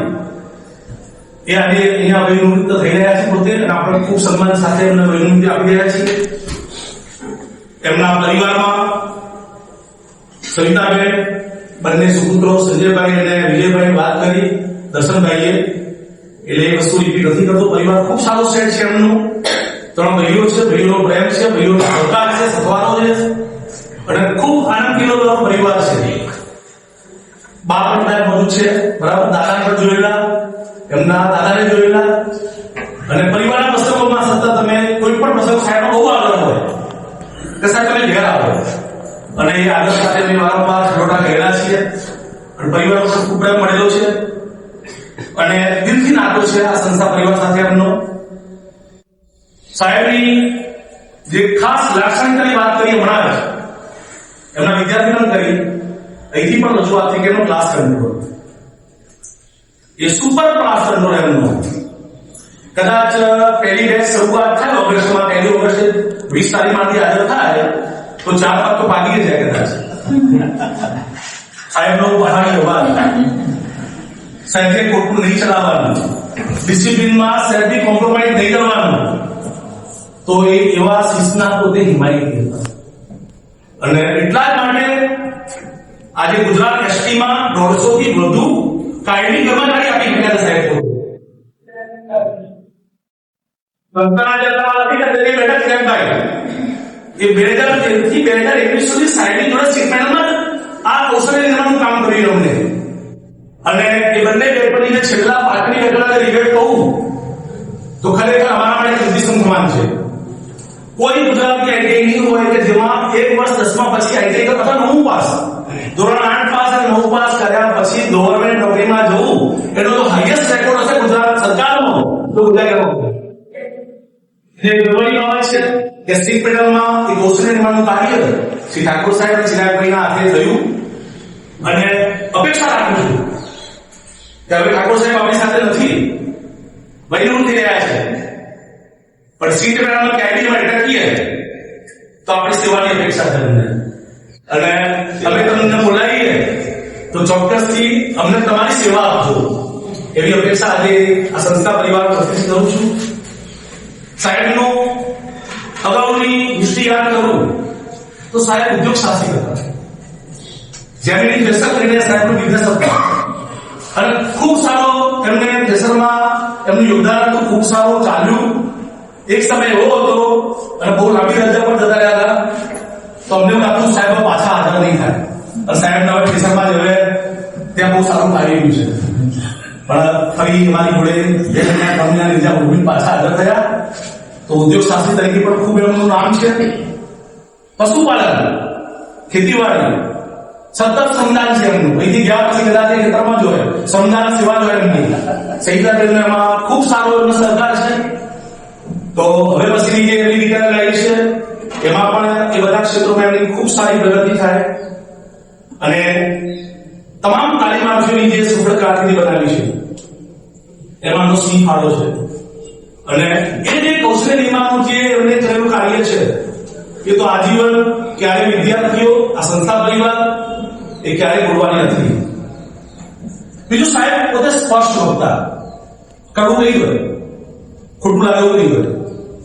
એ આજે અહીંયા વૈનિવૃત્ત થઈ રહ્યા છે પોતે, અને આપણે ખૂબ સન્માન સાથે એમને વૈનિવૃત્તિ આપી રહ્યા છીએ. એમના પરિવારમાં સવિતાબેન, બંને સુપુત્રો સંજયભાઈ અને વિજયભાઈ વાત કરી, દર્શનભાઈએ, એટલે એ વસ્તુ રિપીટ નથી કરતો. પરિવાર ખૂબ સારો સેટ છે એમનું. 3 ભાઈઓ છે, ભાઈઓનો પ્રેમ છે, ભાઈઓનો સહકાર છે, સથવારો છે અને ખૂબ આનંદીનો પરિવાર છે. બાપ પણ બધું છે બરાબર. દાદાને પણ જોયેલા, એમના દાદાને જોયેલા, અને પરિવારના પ્રસંગોમાં સતત તમે કોઈ પણ પ્રસંગ સાહેબનો બહુ આગ્રહ હોય કે સાહેબ તમે ઘેર આવો, અને એ આગ્રહ સાથે અમે વારંવાર છોટા ગયેલા છીએ અને પરિવાર પર ખૂબ પ્રેમ મળેલો છે અને દિલથી નાતો છે આ સંસ્થા પરિવાર સાથે એમનો. સાહેબની જે ખાસ લાક્ષણિકતાની વાત કરી હમણાં જ એમના વિદ્યાર્થીઓને કરી, અહીંથી પણ રજૂઆત થઈ કે એનો ક્લાસ કંટ્રોલ એ સુપર ક્લાસ કંટ્રોલ એમનો. કદાચ પહેલી બેચ શરૂઆત થાય ઓગસ્ટમાં, 1 ઓગસ્ટે 20 તારીખમાંથી હાજર થાય તો 4 5 તો પાકી જાય કદાચ. સાહેબનો પહાડી અવાજ, સાહેબને ખોટું નહીં ચલાવવાનું, ડિસિપ્લિનમાં સાહેબની કોમ્પ્રોમાઇઝ નહીં કરવાનું, તો એ એવા શિસ્તના પોતે હિમાયતી હતા. અને એટલા જ માટે આજે ગુજરાત એસટીમાં 150 થી વધુ કાયમી કર્મચારી આપી ગયા સાહેબ. સંસ્થાના જથ્થા અધિકારી બેઠક કેમ થાય એ 2013 થી 2021 સુધી સાહેબની જોડે શીખવાડવામાં આ કૌશલ્ય નિર્માણનું કામ કરી અમને, અને એ બંને પેપરની છેલ્લા પાટની આગળ રિઝલ્ટ કહું તો ખરેખર અમારા માટે કૃતિસમ સમાન છે. કોઈ ગુજરાતી આઈટીઆઈ નહીં હોય કે જેમાં એક વર્ષ 10મા પછી આઈટીઆઈ કરો અથવા 9 પાસ, ધોરણ 8 પાસ અને 9 પાસ કર્યા પછી ગવર્નમેન્ટ નોકરીમાં જવું એનો તો હાઈએસ્ટ રેકોર્ડ હશે ગુજરાત સરકારનો, તો ગુજરાતનો ને ગવર્નમેન્ટ નોલેજ છે કે સ્ટીલ પેનલમાં એક કૌશલ્ય નિર્માણનું કાર્ય શ્રી ઠાકોર સાહેબ અને ચિરાગભાઈના હાથે થયું, અને અપેક્ષા રાખું છું કે હવે ઠાકોર સાહેબ આપણી સાથે નથી, વૈરું થઈ રહ્યા છે, પણ સીટ પેનલમાં કેબિનમાં અટકીએ તો આપણી સેવાની અપેક્ષા છે તમને, અને અમે તમને બોલાવીએ તો ચોક્કસથી અમને તમારી સેવા આપજો એવી અપેક્ષા આજે આ સંસ્થા પરિવાર તરફથી કરું છું. સાહેબનો અગાઉની હિસ્ટ્રી યાદ કરું તો સાહેબ ઉદ્યોગ સાહસિક હતા. જેમની થ્રેસર કરીને સાહેબનું બિઝનેસ હતા, અને ખૂબ સારો એમને થ્રેસરમાં એમનું યોગદાન હતું, ખૂબ સારું ચાલ્યું. એક સમય એવો હતો અને બહુ લાંબી રજા પર જતા રહ્યા હતા, તો અમને એવું લાગતું સાહેબ પાછા હાજર નહીં થાય, અને સાહેબ હવે થ્રેસરમાં જ હવે ત્યાં બહુ સારું આવી ગયું છે, પણ ફરી અમારી જોડે બે કંપનીના લીધે ઉભી પાછા હાજર થયા. તો ઉદ્યોગ સાહસિક તરીકે પણ ખૂબ એમનું નામ છે. પશુપાલન, ખેતીવાડી, સતત સમદાન છે એમનું. અહીંથી ગયા પછી કદાચ એ ખેતરમાં જ હોય, સમદાન સેવા જ હોય એમની. સહિતાબેનનો એમાં ખૂબ સારો એમનો સરકાર છે. તો હવે પછીની જે એમની રિટાયર લાઈફ છે એમાં પણ એ બધા ક્ષેત્રોમાં એમની ખૂબ સારી પ્રગતિ થાય, અને તમામ તાલીમાર્થીઓની જે સુખદ કારકિર્દી બનાવી છે એમાંનો સિંહ ફાળો છે. અને એ જે કૌશલ્ય નિર્માણનું જે એમને થયેલું કાર્ય છે એ તો આજીવન ક્યારે વિદ્યાર્થીઓ, આ સંસ્થા પરિવાર એ ક્યારે ભૂલવાની નથી. બીજું સાહેબ પોતે સ્પષ્ટ વક્તા, કડવું નહીં હોય, ખોટું લાગે એવું નહીં હોય,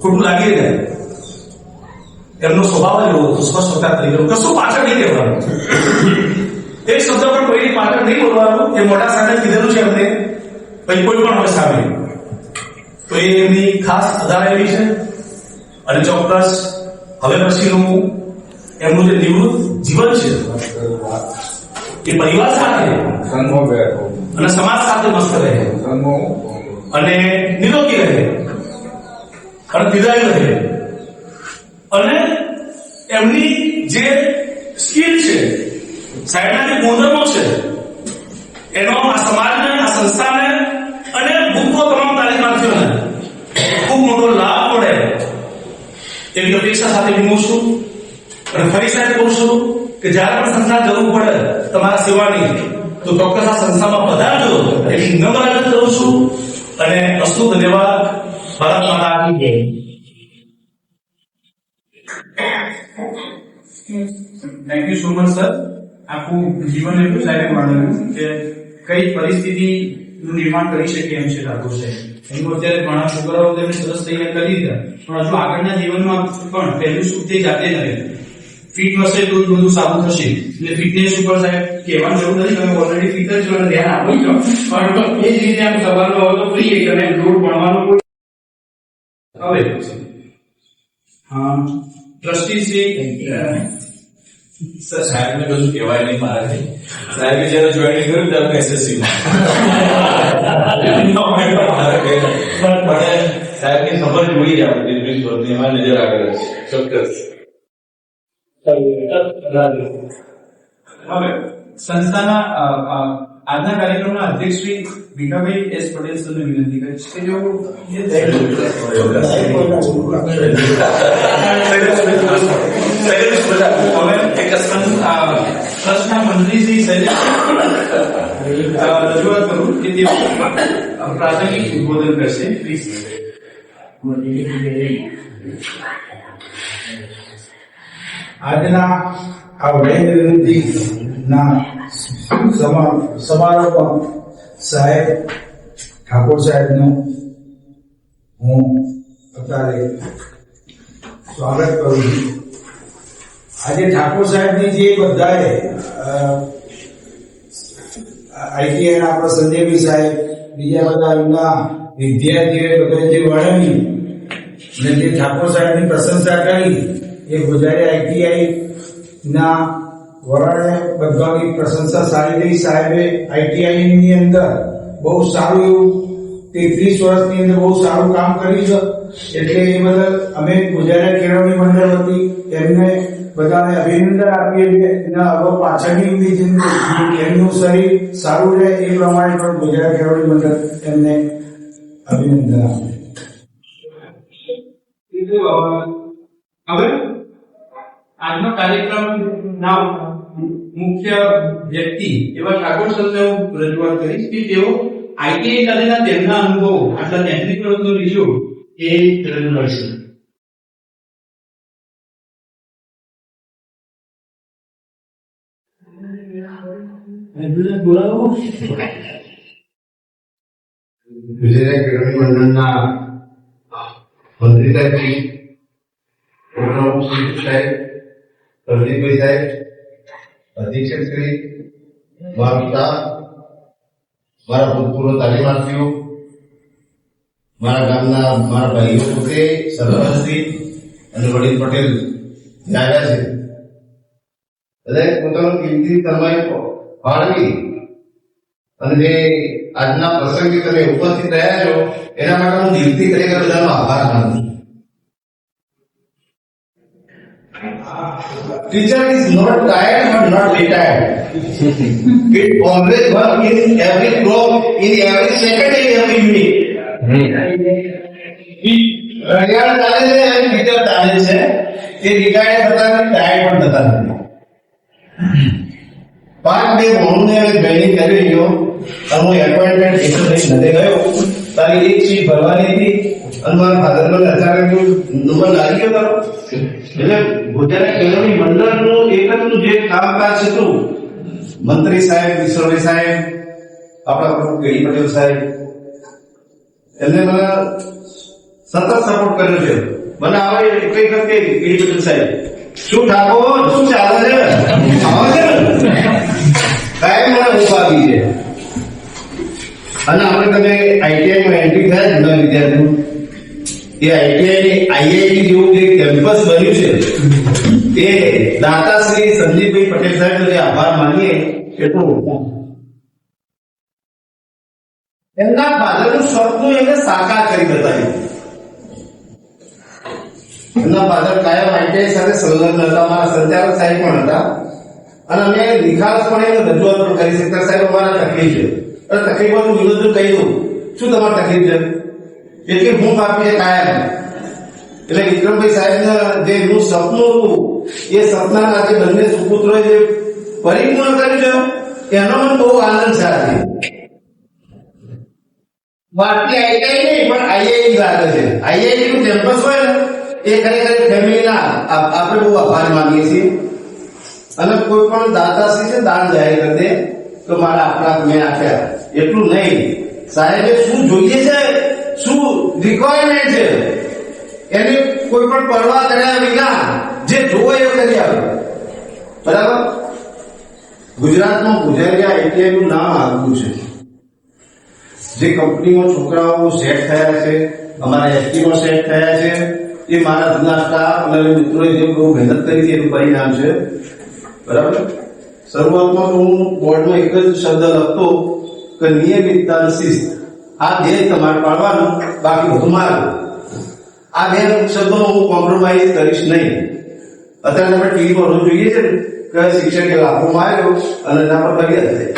ખોટું લાગી જાય. એમનો સ્વભાવ જ એવો હતો, સ્પષ્ટ વક્તા તરીકે કશું પાછળ નહીં કહેવાનું, એક શબ્દ પણ કોઈની પાછળ નહીં બોલવાનું. એ મોટા સાથે કીધેલું છે એમને, કોઈ પણ હોય સામે તો એ એમની ખાસ અદા એવી છે. અને ચોક્કસ હવે પછીનું એમનું જે નિવૃત્ત જીવન છે એ પરિવાર સાથે અને સમાજ સાથે મસ્ત રહે, અને નિરોગી રહે, અને દીર્ઘાયુ રહે, અને એમની જે સ્કિલ છે, સાહેબના જે ગુણધર્મો છે એનો આ સમાજને, આ સંસ્થાને અને ભૂતપૂર્વ તમામ તાલીમાર્થીઓને ખૂબ મોટો લાભ મળે એવી અપેક્ષા સાથે વિમું છું. અને ફરી સાહેબ કહું છું કે જ્યારે પણ સંસ્થા જરૂર પડે તમારા સેવાની તો ચોક્કસ આ સંસ્થામાં પધારજો એવી નમ્ર અરજ કરું છું. અને અસ્તુ ધન્યવાદ. ભારત માતા કી જય. Thank you so much sir. આખું જીવન એટલું સાહેબ વર્ણવ્યું કે કઈ પરિસ્થિતિનું નિર્માણ કરી શકે એમ છે ઠાકોર સાહેબ. એમનું અત્યારે ઘણા છોકરાઓ તેમને સરસ તૈયાર કરી દીધા, પણ હજુ આગળના જીવનમાં પણ પહેલું સુખ તે જાતે જ રહે. ફિટ હશે તો જ બધું સારું થશે. એટલે ફિટનેસ ઉપર સાહેબ કહેવાની જરૂર નથી, તમે ઓલરેડી ફિટ જ છો અને ધ્યાન આપો છો, પણ એ જ રીતે આમ સવારનો હવે તો ફ્રી એકદમ લોડ ભણવાનો કોઈ હવે ટ્રસ્ટી શ્રી સર સાહેબને બધું કહેવાય નહીં મારાથી. સાહેબે જયારે જોઈનિંગ કર્યું ત્યારે એસએસસી માં સાહેબની સમજ જોઈ જ આપણે એમાં નજર આગળ ચોક્કસ. હવે સંસ્થાના આજના કાર્યક્રમના અધ્યક્ષ શ્રી ભીખાભાઈ એસ પટેલ સરને વિનંતી કરીશ કે જો ટ્રસ્ટના મંત્રી શ્રી શૈલેષ રજૂઆત કરું કે તે પ્રાસંગિક ઉદ્બોધન કરશે. પ્લીઝ. આજના આ વડીલના સમારોહમાં સાહેબ ઠાકોર સાહેબનો હું અત્યારે સ્વાગત કરું છું. આજે ઠાકોર સાહેબની જે બધાએ આઈટીઆઈ આપણા સંજયભાઈ સાહેબ, બીજા બધા એમના વિદ્યાર્થીઓએ બધા જે વર્ણવ્યું અને જે ઠાકોર સાહેબની પ્રશંસા કરી એ ગુજરાતી આઈટીઆઈ ના વરાળે બધાની પ્રશંસા સારી રહી. સાહેબે ITI ની અંદર બહુ સારું એવું 33 વર્ષની અંદર બહુ સારું કામ કર્યું છે. એટલે એ બદલ અમે ગુજરાત કેળવણી મંડળ વતી એમને બધાને અભિનંદન આપીએ છીએ. એના હવે પાછળની જિંદગી એમનું શરીર સારું રહે એ પ્રમાણે પણ ગુજરાત કેળવણી મંડળ એમને અભિનંદન આપે. હવે આજનો કાર્યક્રમના મુખ્ય વ્યક્તિ એવા ઠાકોર સરને હું રજૂઆત કરીશ કે તેઓ ITI સાથેના તેમના અનુભવો આટલા 33 વર્ષનો રીશ્યો એ રજૂ કરશે. ગુજરાત કેળવણી મંડળના મંત્રી સાહેબ શ્રી ઉપપ્રમુખ શ્રી સાહેબ, પ્રદીપભાઈ સાહેબ, અધિક્ષક શ્રી, મારા પિતા, મારા ભૂતપૂર્વ તાલીમાર્થીઓ, મારા ગામના મારા ભાઈઓ પોતે સરપંચશ્રી અને વડીલ પટેલ આવ્યા છે. બધાએ પોતાનો કિંમતી સમય ફાળવી અને જે આજના પ્રસંગે તમે ઉપસ્થિત રહ્યા છો એના માટે હું દિલથી ખરેખર બધાનો આભાર માનું છું. Teacher is not tired but not retired. It always work in every clock, in every second, in every minute. ઘડિયાળ ચાલે છે અને ટીચર ચાલે છે. એ રિટાયર્ડ થતા નથી, ટાયર્ડ પણ થતા નથી. 5 day મોડું જોઈનિંગ કરી ગયો અને હું એપોઇન્ટમેન્ટ નથી ગયો. તારી એક સીટ ભરવાની હતી અને મારા ફાધર મને અચાનક નંબર લાગી ગયો તારો. એટલે ગુજરાત કેળવણી મંડળનું એકનું જે કામકાજ હતું, મંત્રી સાહેબ, કિશોરભાઈ સાહેબ, આપણા પ્રમુખ કેડી પટેલ સાહેબ, એમને મને સતત સપોર્ટ કર્યો છે. મને આવે કઈ વખતે કેડી પટેલ સાહેબ, શું ઠાકોર, શું ચાલે છે, આવે છે કાયમ મને ઊંઘ આવી છે. અને આપણે તમે ITI માં એન્ટ્રી થયા જુના વિદ્યાર્થીઓ, એ IIT જેવું જે કેમ્પસ બન્યું છે એ દાતાશ્રી સંદીપભાઈ પટેલ સાહેબનો જે આભાર માનીએ એટલું એમના ફાધરનું સપનું એમને સાકાર કરી બતાવ્યું. એમના ફાધર કાયમ ITI સાથે સંલગ્ન હતા, અમારા સંચાલક સાહેબ પણ હતા અને અમે નિખાલસપણે એને રજૂઆત પણ કરી શકતા, સાહેબ અમારા તકલીફ છે. અને તકલીફોનું વિરોધ કહી દઉં, શું તમારી તકલીફ છે? એટલી ભૂખ આપી છે કાયમ. એટલે વિક્રમભાઈ સાહેબના જે એમનું સપનું હતું એ સપનાના જે બંને સુપુત્રોએ જે પરિપૂર્ણ કર્યું છે એનો મને બહુ આનંદ છે. આજે ભારતીય ITI નહીં પણ IIT લાગે છે. IIT નું કેમ્પસ હોય ને એ ખરેખર ફેમિલીના આપણે બહુ આભાર માનીએ છીએ. અને કોઈ પણ દાતાશ્રી છે દાન જાહેર કરી દે તો મારા આપણા મેં આપ્યા એટલું નહીં. સાહેબે શું જોઈએ છે, શું રિક્વાયરમેન્ટ છે એને કોઈ પણ પરવા કર્યા વિના જે જોવો એ કરી આવે. બરાબર. ગુજરાતમાં ગુજારિયા ITI નું નામ આગવું છે. જે કંપનીમાં છોકરાઓ સેટ થયા છે, અમારા ST માં સેટ થયા છે, એ મારા જૂના સ્ટાફ અને મિત્રોએ જે બહુ મહેનત કરી છે એનું પરિણામ છે. બરાબર. શરૂઆતમાં તો હું બોર્ડમાં એક જ શબ્દ લખતો કે નિયમિતતા અને શિસ્ત, આ ધ્યેય તમારે પાડવાનું, બાકી બધું મારું. આ બે શબ્દો હું કોમ્પ્રોમાઇઝ કરીશ નહીં. અત્યારે આપણે ટીવી પર રોજ જોઈએ છે ને કે શિક્ષકે લાભો માર્યો અને એના પર ફરિયાદ થઈ.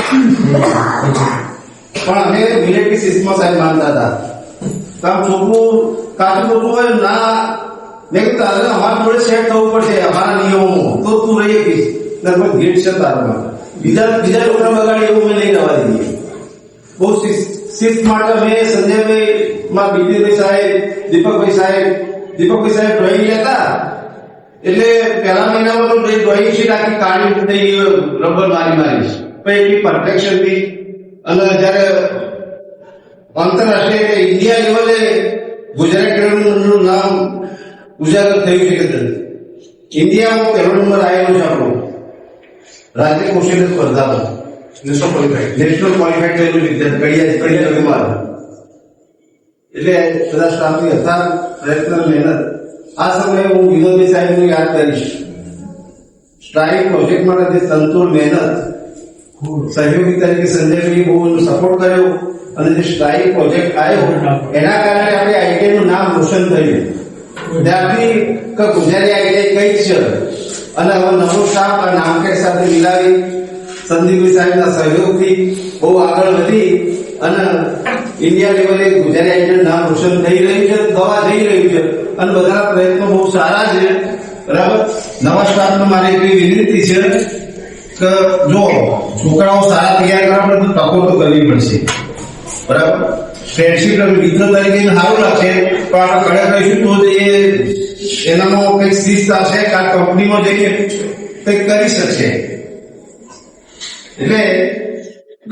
પણ અમે મિલિટરી શિસ્તમાં સાહેબ માનતા હતા. કામ ચોખ્ખું કાચું ચોખ્ખું હોય ના, મેં કીધું તારે અમારા જોડે સેટ થવું પડશે અમારા નિયમોમાં, તો તું રહી શકીશ. લગભગ ગેટ છે તારમાં. બીજા છોકરા બગાડે એવું મેં નહીં રહેવા દઈએ. બહુ શિસ્ત માટે મેં સંજયભાઈ, મારા બીજેભાઈ સાહેબ, દીપકભાઈ સાહેબ ડ્રોઈંગ લેતા એટલે પહેલા મહિનામાં તો ડ્રોઈંગ શીટ આખી કાઢી થઈ ગઈ, રબર મારીશ પછી એટલી પરફેક્શન થી. અને જયારે આંતરરાષ્ટ્રીય ઇન્ડિયા લેવલે ગુજરાત કેળવણી મંડળનું નામ ઉજાગર થયું છે કે ઇન્ડિયામાં પહેલો નંબર આવેલો છે આપણો રાજ્ય કૌશલ્ય સ્પર્ધામાં. નેશનલ ક્વોલિફાઈડ થયેલું વિદ્યાર્થી કડિયા. એટલે બધા સ્ટાફની હતા પ્રયત્ન મહેનત. આ સમયે હું વિનોદભાઈ સાહેબને યાદ કરીશ. સ્ટ્રાઇક પ્રોજેક્ટ માટે જે સંતોષ મહેનત સહયોગી તરીકે સંજયભાઈ બહુ સપોર્ટ કર્યો અને જે સ્ટ્રાઇક પ્રોજેક્ટ આવ્યો એના કારણે આપણે આઈટીઆઈ નું નામ રોશન થયું. ત્યારથી ગુજરાતી આઈટીઆઈ કઈ છે અને હવે નવો સ્ટાફ આ નામકેટ સાથે મિલાવી સંદીપભાઈ સાહેબના સહયોગથી બહુ આગળ વધી અને ઇન્ડિયા લેવલે ગુજરાતી આઈટીઆઈ નામ રોશન થઈ રહ્યું છે, થવા જઈ રહ્યું છે અને બધા પ્રયત્નો બહુ સારા છે. બરાબર. નવા સ્ટાફને મારે એટલી વિનંતી છે કે જો છોકરાઓ સારા તૈયાર કરવા પડે તો તકો તો કરવી પડશે. બરાબર. ફ્રેન્ડશીપ મિત્ર તરીકે સારું લાગશે પણ આપણે કડક રહીશું તો એ એનામાં કંઈક શિસ્ત આવશે કે આ કંપનીમાં જઈને કંઈક કરી શકશે. એટલે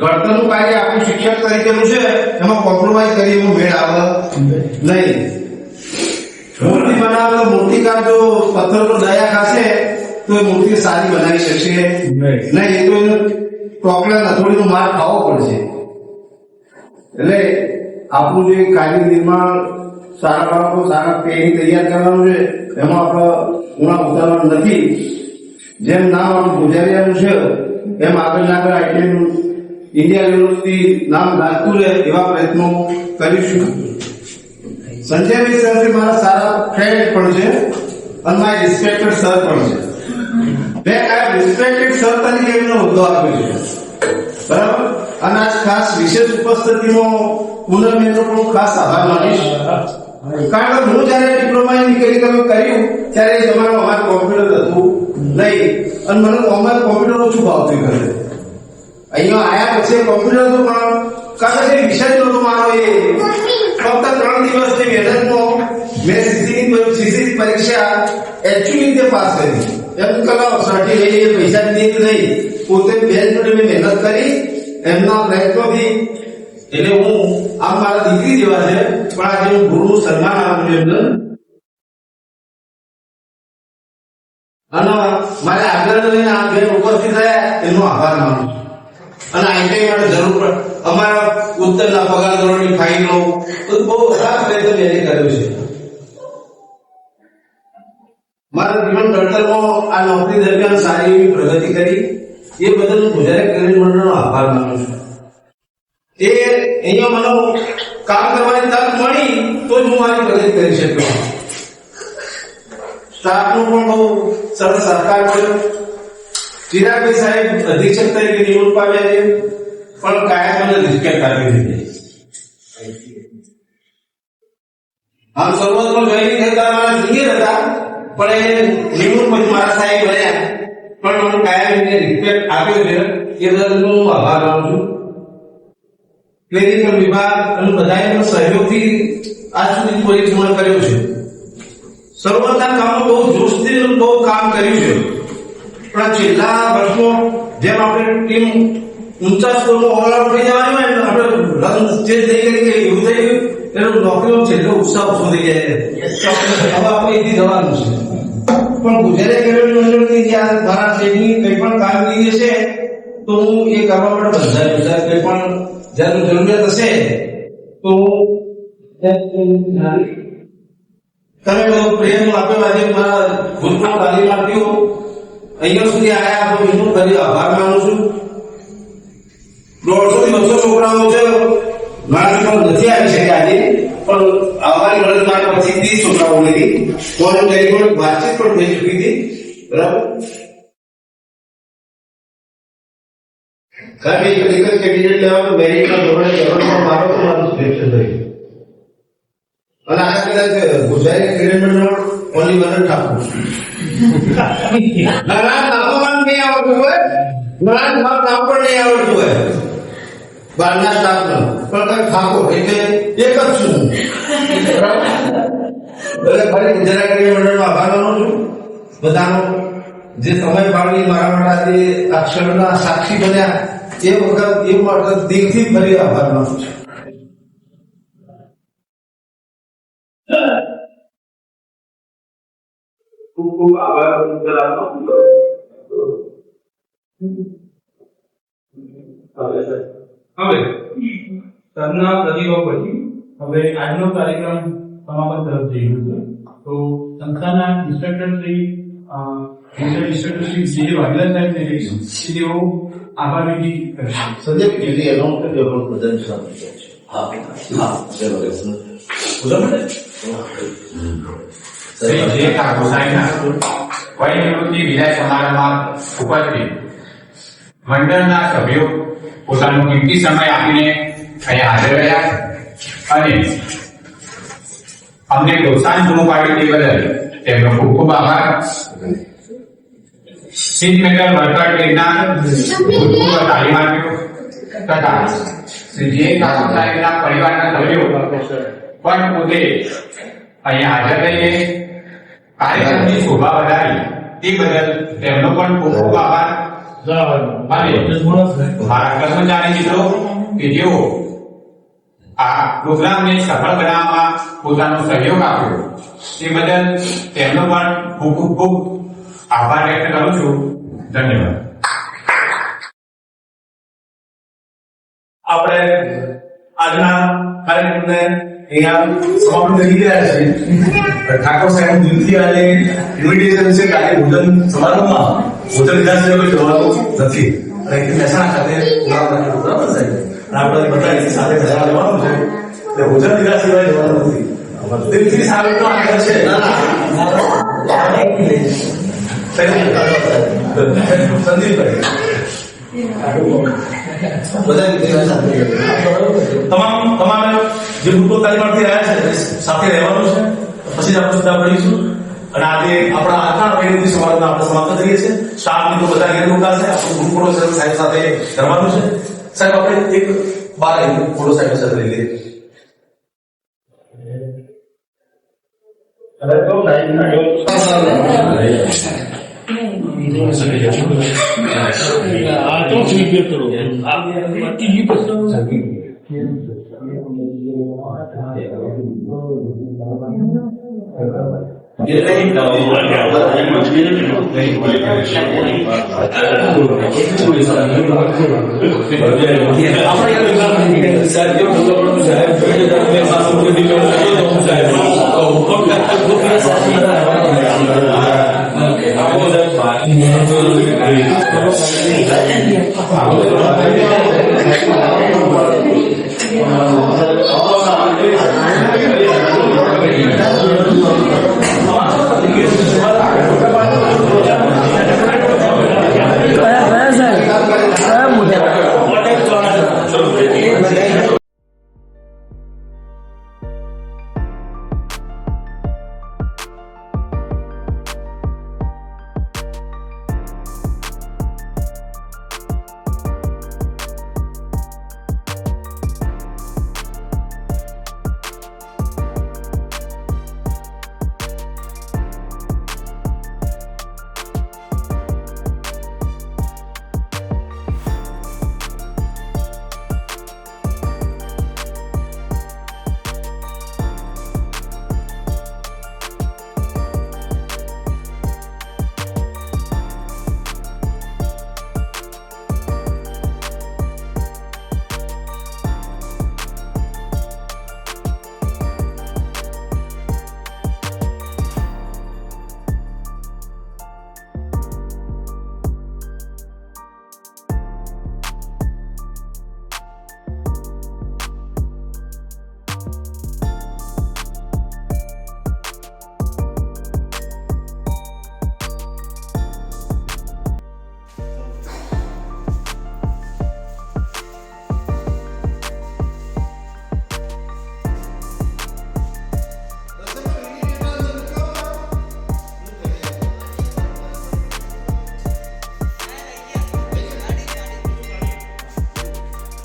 ઘડતરનું કાર્ય આપણું શિક્ષક તરીકેનું છે, એમાં કોમ્પ્રોમાઇઝ કરી એવો મેળ આવે નહીં. મૂર્તિ બનાવે તો મૂર્તિકાર જો પથ્થર પર દયા ખાશે તો એ મૂર્તિ સારી બનાવી શકશે નહીં. એ તો એને ટોકલા હથોડીનો માર ખાવો પડશે. એટલે આપણું જે કાર્ય નિર્માણ સારા બાળકો સારા પેઢી તૈયાર કરવાનું છે એમાં આપણે ઉણા ઉતારવાનું નથી. જેમ નામ આપણું ગુજારિયાનું છે એમ આગળ આઈટીઆઈનું ઇન્ડિયા લેવલથી નામ લાગતું રહે એવા પ્રયત્નો કરીશું. સંજયભાઈ સર મારા સારા ફ્રેન્ડ પણ છે અને મારા રિસ્પેક્ટેડ સર પણ છે. મેં આ રિસ્પેક્ટેડ સર તરીકે એમનો હોદ્દો આપ્યો છે. બરાબર. અને આજ ખાસ વિશેષ ઉપસ્થિતિમાં પૂનમબેનનો પણ ખાસ આભાર માનીશ. કારણ કે હું જયારે ડિપ્લોમા મિકેનિકલ કર્યું ત્યારે એ જમાનામાં અમારે કોમ્પ્યુટર હતું નહીં અને મને કોમ્પ્યુટર ઓછું ભાવતું કરે. અહીંયા આયા પછી કોમ્પ્યુટર હતું પણ કારણ કે વિષય નહોતો મારો. એ ફક્ત 3 દિવસની મહેનતમાં મેં સીસીની પરીક્ષા એકચ્યુઅલી રીતે પાસ કરી. એમ કલાઓ સર્ટી લઈ પૈસા દીધી નહીં, પોતે બેન જોડે મેં મહેનત કરી એમના પ્રયત્નોથી. એટલે હું આમ મારા દીકરી જેવા છે પણ આજે હું ગુરુનું સન્માન આપું છું એમને. અને મારે આગળ લઈને આ બેન ઉપસ્થિત થયા એનો આભાર માનું છું. અને આઈટીઆઈ માટે જરૂર પડે અમારા ઉત્તરના પગાર ધોરણની ફાઇલો તો બહુ ખાસ પ્રયત્ન મેં કર્યો છે. મારા જીવન ઘડતરમાં આ નોકરી દરમિયાન સારી એવી પ્રગતિ કરી એ બદલ હું ગુજરાત કરિયર મંડળનો આભાર માનું છું. એ અહીંયા મને કામ કરવાની તક મળી તો જ હું મારી પ્રગતિ કરી શક્યો. સ્ટાફનો પણ બહુ સરસ સહકાર કર્યો. ચિરાગભાઈ સાહેબ અધિક્ષક તરીકે નિમણૂક પામ્યા છે પણ કાયમ મને રિસ્પેક્ટ આપી દીધી. આમ શરૂઆતમાં જોઈનિંગ થતા મારા સિનિયર હતા પણ એ નિમણૂક પછી મારા સાહેબ બન્યા પણ મને કાયમ એને રિસ્પેક્ટ આપ્યો છે. એ બદલ હું આભાર માનું છું. ક્લિનિકલ વિભાગ અને બધાએ સહયોગથી આજ સુધી પરિશ્રમ કર્યો છે. શરૂઆતના કામો બહુ જોશથી બહુ કામ કર્યું છે પણ છેલ્લા વર્ષમાં જેમ આપણે ટીમ ઊંચા સ્કોરમાં ઓલ આઉટ થઈ જવાની હોય ને આપણે રન ચેન્જ થઈ ગઈ કે એવું થઈ ગયું એનો નોકરીનો છેલ્લો ઉત્સાહ ઓછો થઈ જાય. હવે આપણે એથી જવાનું છે. પણ ગુજરાતી કરિયર મંડળની જ્યાં મારા શેઠની કંઈ પણ કામગીરી હશે તો હું એ કરવા માટે બંધાયેલું છે. કંઈ પણ જ્યારે જરૂરિયાત હશે તો તમે બધો પ્રેમ આપ્યો. આજે મારા ભૂતપૂર્વ તાલીમાર્થીઓ અહીંયા સુધી આવ્યા તો એનો ફરી આભાર માનું છું. 150 થી 200 છોકરાઓ છે મારા પણ નથી આવી શક્યા આજે પણ આવવાની ગણતરી મારા પછી 30 છોકરાઓ લીધી. ફોન ટેલિફોન વાતચીત પણ થઈ ચૂકી હતી. બરાબર. કારણ કે એક જ કેન્ડિડેટ લેવાનું મેરિટના ધોરણે ધોરણમાં મારો તો મારું સિલેક્શન થયું. અને આ કદાચ ગુજરાતી ક્રિકેટ મંડળ ઓનલી વન ઠાકોર નામ નહીં આવડતું હોય, નામ પણ નહીં આવડતું હોય બહારના સ્ટાફનો પણ ઠાકોર એટલે એક જ છું. એટલે ફરી ગુજરાત ક્રિકેટ મંડળનો આભાર માનું છું બધાનો. જે સમય ફાળવી મારા માટે આજે આ ક્ષણના સાક્ષી બન્યા એ વખત એ માટે દિલથી ફરી આભાર માનું છું. ખૂબ ખૂબ આભાર આપનો. હવે સરના પ્રતિભાવ પછી હવે આજનો કાર્યક્રમ સમાપન તરફ જઈ રહ્યો છે. તો સંસ્થાના ઇન્સ્ટ્રક્ટર શ્રી ઇન્સ્ટિટ્યુટ શ્રી વાઘેલા સાહેબને કહીશું કે તેઓ આભાર વિધિ કરશે. સંજય કેટલી એનાઉન્સ કરી આપણું પ્રધાન સાહેબ છે. હા હા શ્રી જે ઠાકોર સાહેબના વય નિવૃત્તિ વિદાય સમારંભમાં ઉપસ્થિત મંડળના સભ્યો પોતાનો કિંમતી સમય આપીને અહીંયા હાજર રહ્યા અને અમને પ્રોત્સાહન પૂરું પાડ્યું તે બદલ તેમનો ખૂબ ખૂબ આભાર. સીટ મેટલ વર્કર ટ્રેડના ભૂતપૂર્વ તાલીમાર્થીઓ તથા શ્રી જે ઠાકોર સાહેબના પરિવારના સભ્યો પણ પોતે અહીંયા હાજર રહીને કાર્યક્રમની શોભા વધારી તે બદલ તેમનો પણ ખૂબ ખૂબ આભાર. અને મારા કર્મચારી મિત્રો કે જેઓ આ પ્રોગ્રામને સફળ બનાવવામાં પોતાનો સહયોગ આપ્યો તે બદલ તેમનો પણ ખૂબ ખૂબ ખૂબ આભાર વ્યક્ત કરું છું. ધન્યવાદ. આપણે આજના કાર્યક્રમને અહીંયા સમાપ્ત કરી રહ્યા છે. ઠાકોર સાહેબ દિલથી આજે ઇન્વિટેશન છે કે આજે ભોજન સમારંભમાં ભોજન લીધા સિવાય કોઈ જવાનું નથી. અને મહેસાણા ખાતે બરાબર સાહેબ આપણે બધા એની સાથે મહેસાણા જવાનું છે એટલે ભોજન લીધા સિવાય જવાનું નથી. દિલથી સારું પણ આગળ છે. સંદીપભાઈ તમામે જે ભૂતપૂર્વ તાલીમાર્થી આવ્યા છે સાથે રહેવાનું છે. પછી જ આપણે સુધા પડીશું અને આજે આપણા આજના વૈનિક સમારંભ આપણે સમાપ્ત કરીએ છીએ. સ્ટાફ મિત્રો બધા ઘેર રોકાશે. આપણું ગ્રુપ ફોટો સાહેબ સાથે કરવાનું છે. સાહેબ આપણે એક બાર ફોટો સાહેબ સાથે લઈ લઈએ.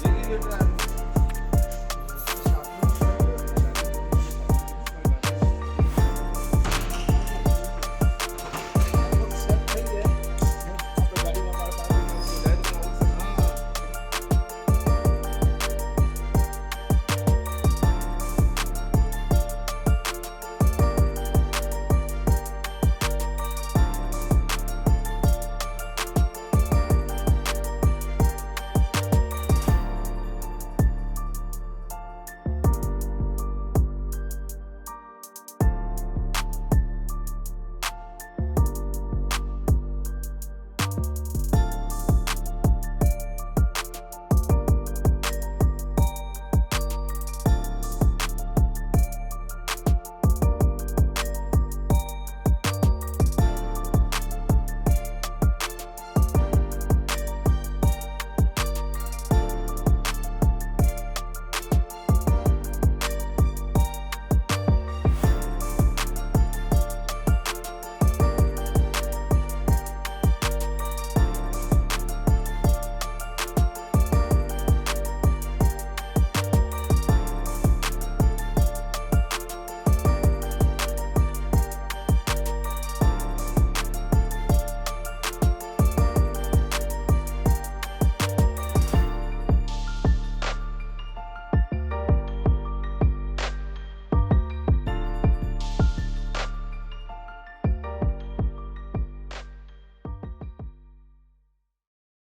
Thank you.